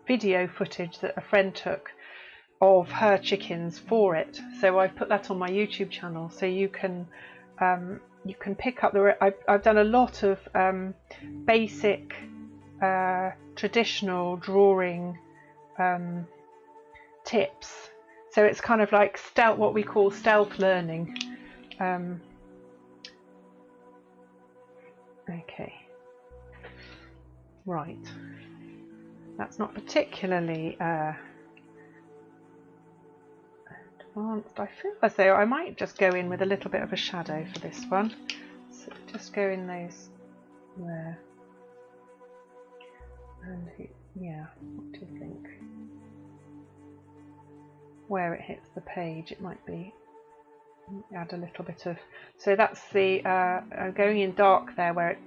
video footage that a friend took of her chickens for it, so I've put that on my YouTube channel, so you can pick up the. I've done a lot of basic traditional drawing tips, so it's kind of like what we call stealth learning. Okay, right, that's not particularly advanced. I feel as though I might just go in with a little bit of a shadow for this one. So just go in those there. And yeah, what do you think? Where it hits the page, it might be. Add a little bit of. So that's the going in dark there, where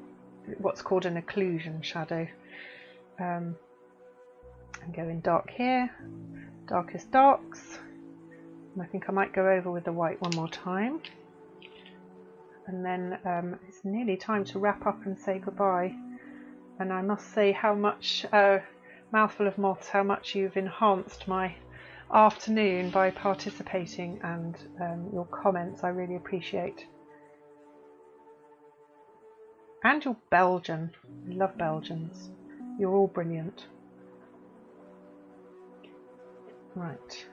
what's called an occlusion shadow. And go in dark here, darkest darks. And I think I might go over with the white one more time. And then it's nearly time to wrap up and say goodbye. And I must say how much, Mouthful of Moths, how much you've enhanced my afternoon by participating, and your comments I really appreciate. And you're Belgian. I love Belgians. You're all brilliant. Right.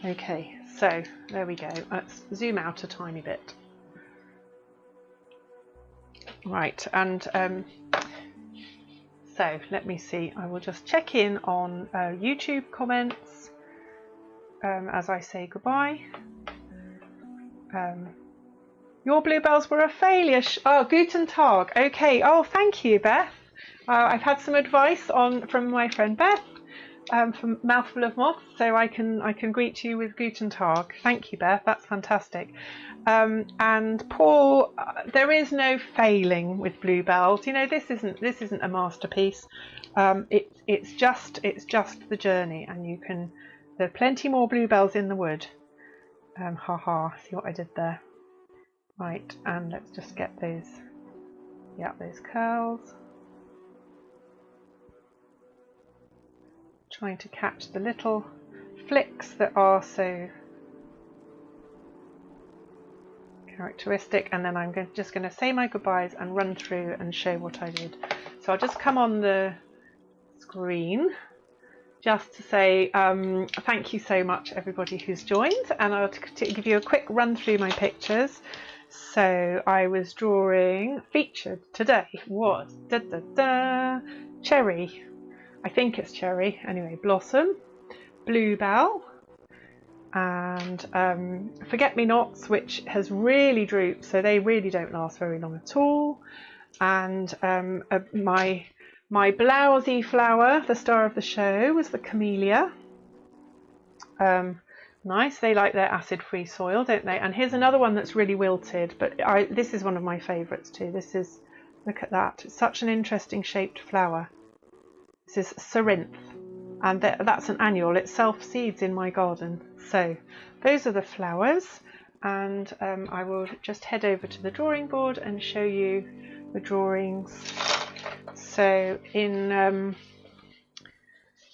Okay, so there we go. Let's zoom out a tiny bit. Right, and so let me see. I will just check in on YouTube comments as I say goodbye. Your bluebells were a failure. Oh, Guten Tag. Okay. Oh, thank you, Beth. I've had some advice from my friend Beth. From Mouthful of Moths, so I can greet you with Guten Tag. Thank you, Beth. That's fantastic. And Paul, there is no failing with bluebells. You know, this isn't a masterpiece. It's just the journey, and there are plenty more bluebells in the wood. See what I did there? Right, and let's just get those curls. Trying to catch the little flicks that are so characteristic, and then I'm just going to say my goodbyes and run through and show what I did. So I'll just come on the screen just to say thank you so much everybody who's joined, and I'll give you a quick run through my pictures. So I was drawing, featured today was cherry. I think it's cherry, anyway, blossom, bluebell, and forget-me-nots, which has really drooped, so they really don't last very long at all. And my blousy flower, the star of the show, was the camellia. Nice, they like their acid-free soil, don't they? And here's another one that's really wilted, but this is one of my favourites too. Look at that, it's such an interesting shaped flower. This is Cerinthe, and that's an annual. It self-seeds in my garden. So those are the flowers, and I will just head over to the drawing board and show you the drawings. So in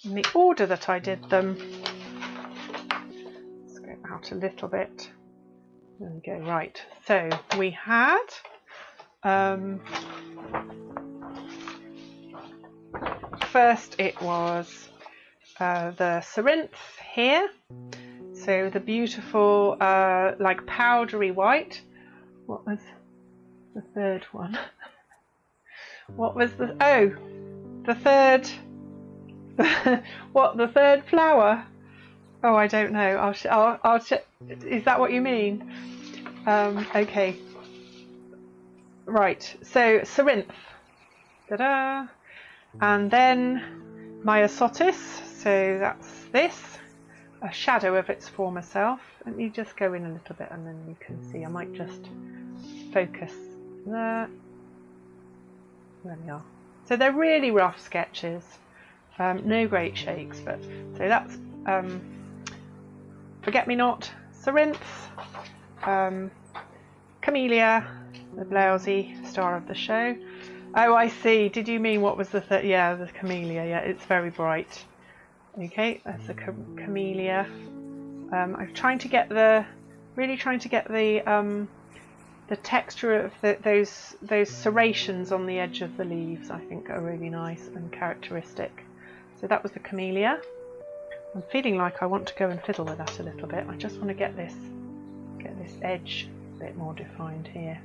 the order that I did them, let's go out a little bit. There we go. Right. So we had first it was the Cerinthe here, so the beautiful like powdery white. What was the third one? What was the third what, the third flower? Oh, I don't know. I'll check. Is that what you mean? Okay, right, so Cerinthe, ta-da. And then Myosotis, so that's this, a shadow of its former self. Let me just go in a little bit and then you can see. I might just focus there. There we are. So they're really rough sketches, no great shakes, but so that's Forget-me-not, Cerinthe, Camellia, the blousy star of the show. Oh, I see. Did you mean what was the third? Yeah, the camellia. Yeah, it's very bright. Okay, that's a camellia. I'm really trying to get the texture of those serrations on the edge of the leaves. I think are really nice and characteristic. So that was the camellia. I'm feeling like I want to go and fiddle with that a little bit. I just want to get this edge a bit more defined here.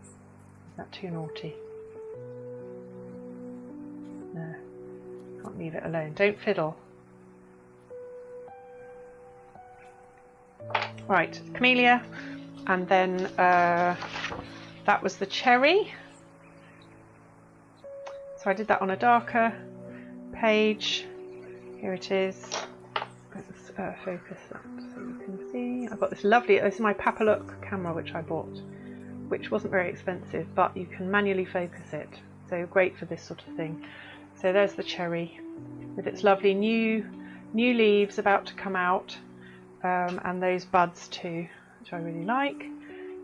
Is that too naughty? No, can't leave it alone. Don't fiddle. Right, camellia, and then that was the cherry. So I did that on a darker page. Here it is. Let's focus that so you can see. I've got this lovely, this is my Papalook camera which I bought, which wasn't very expensive, but you can manually focus it, so great for this sort of thing. So there's the cherry with its lovely new leaves about to come out, and those buds too, which I really like.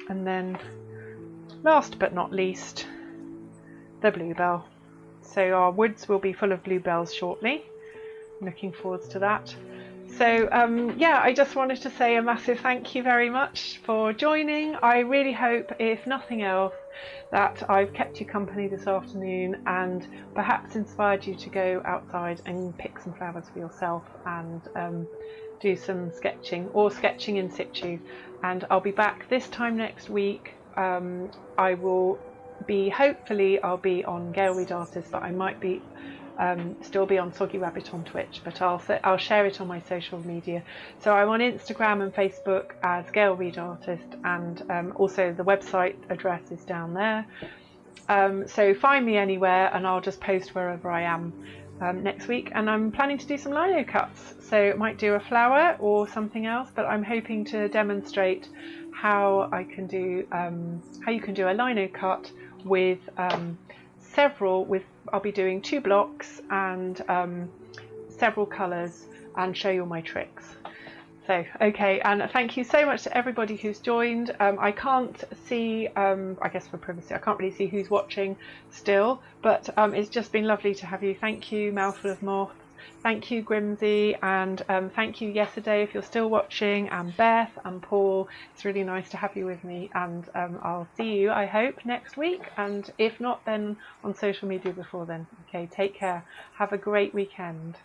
And then last but not least, the bluebell. So our woods will be full of bluebells shortly. I'm looking forward to that. So yeah, I just wanted to say a massive thank you very much for joining. I really hope, if nothing else, that I've kept you company this afternoon and perhaps inspired you to go outside and pick some flowers for yourself and do some sketching or sketching in situ. And I'll be back this time next week. I will be, hopefully I'll be on Gale Reed Artist, but I might be still be on Soggy Rabbit on Twitch, but I'll share it on my social media. So I'm on Instagram and Facebook as Gale Reed Artist, and also the website address is down there. So find me anywhere and I'll just post wherever I am next week. And I'm planning to do some lino cuts, so I might do a flower or something else, but I'm hoping to demonstrate how I can do how you can do a lino cut with I'll be doing 2 blocks and several colours, and show you all my tricks. So okay, and thank you so much to everybody who's joined. I can't see, I guess for privacy, I can't really see who's watching still, but it's just been lovely to have you. Thank you, Mouthful of Moth. Thank you, Grimsy, and thank you, Yesterday, if you're still watching, and Beth and Paul. It's really nice to have you with me, and I'll see you, I hope, next week, and if not, then on social media before then. Okay, take care. Have a great weekend.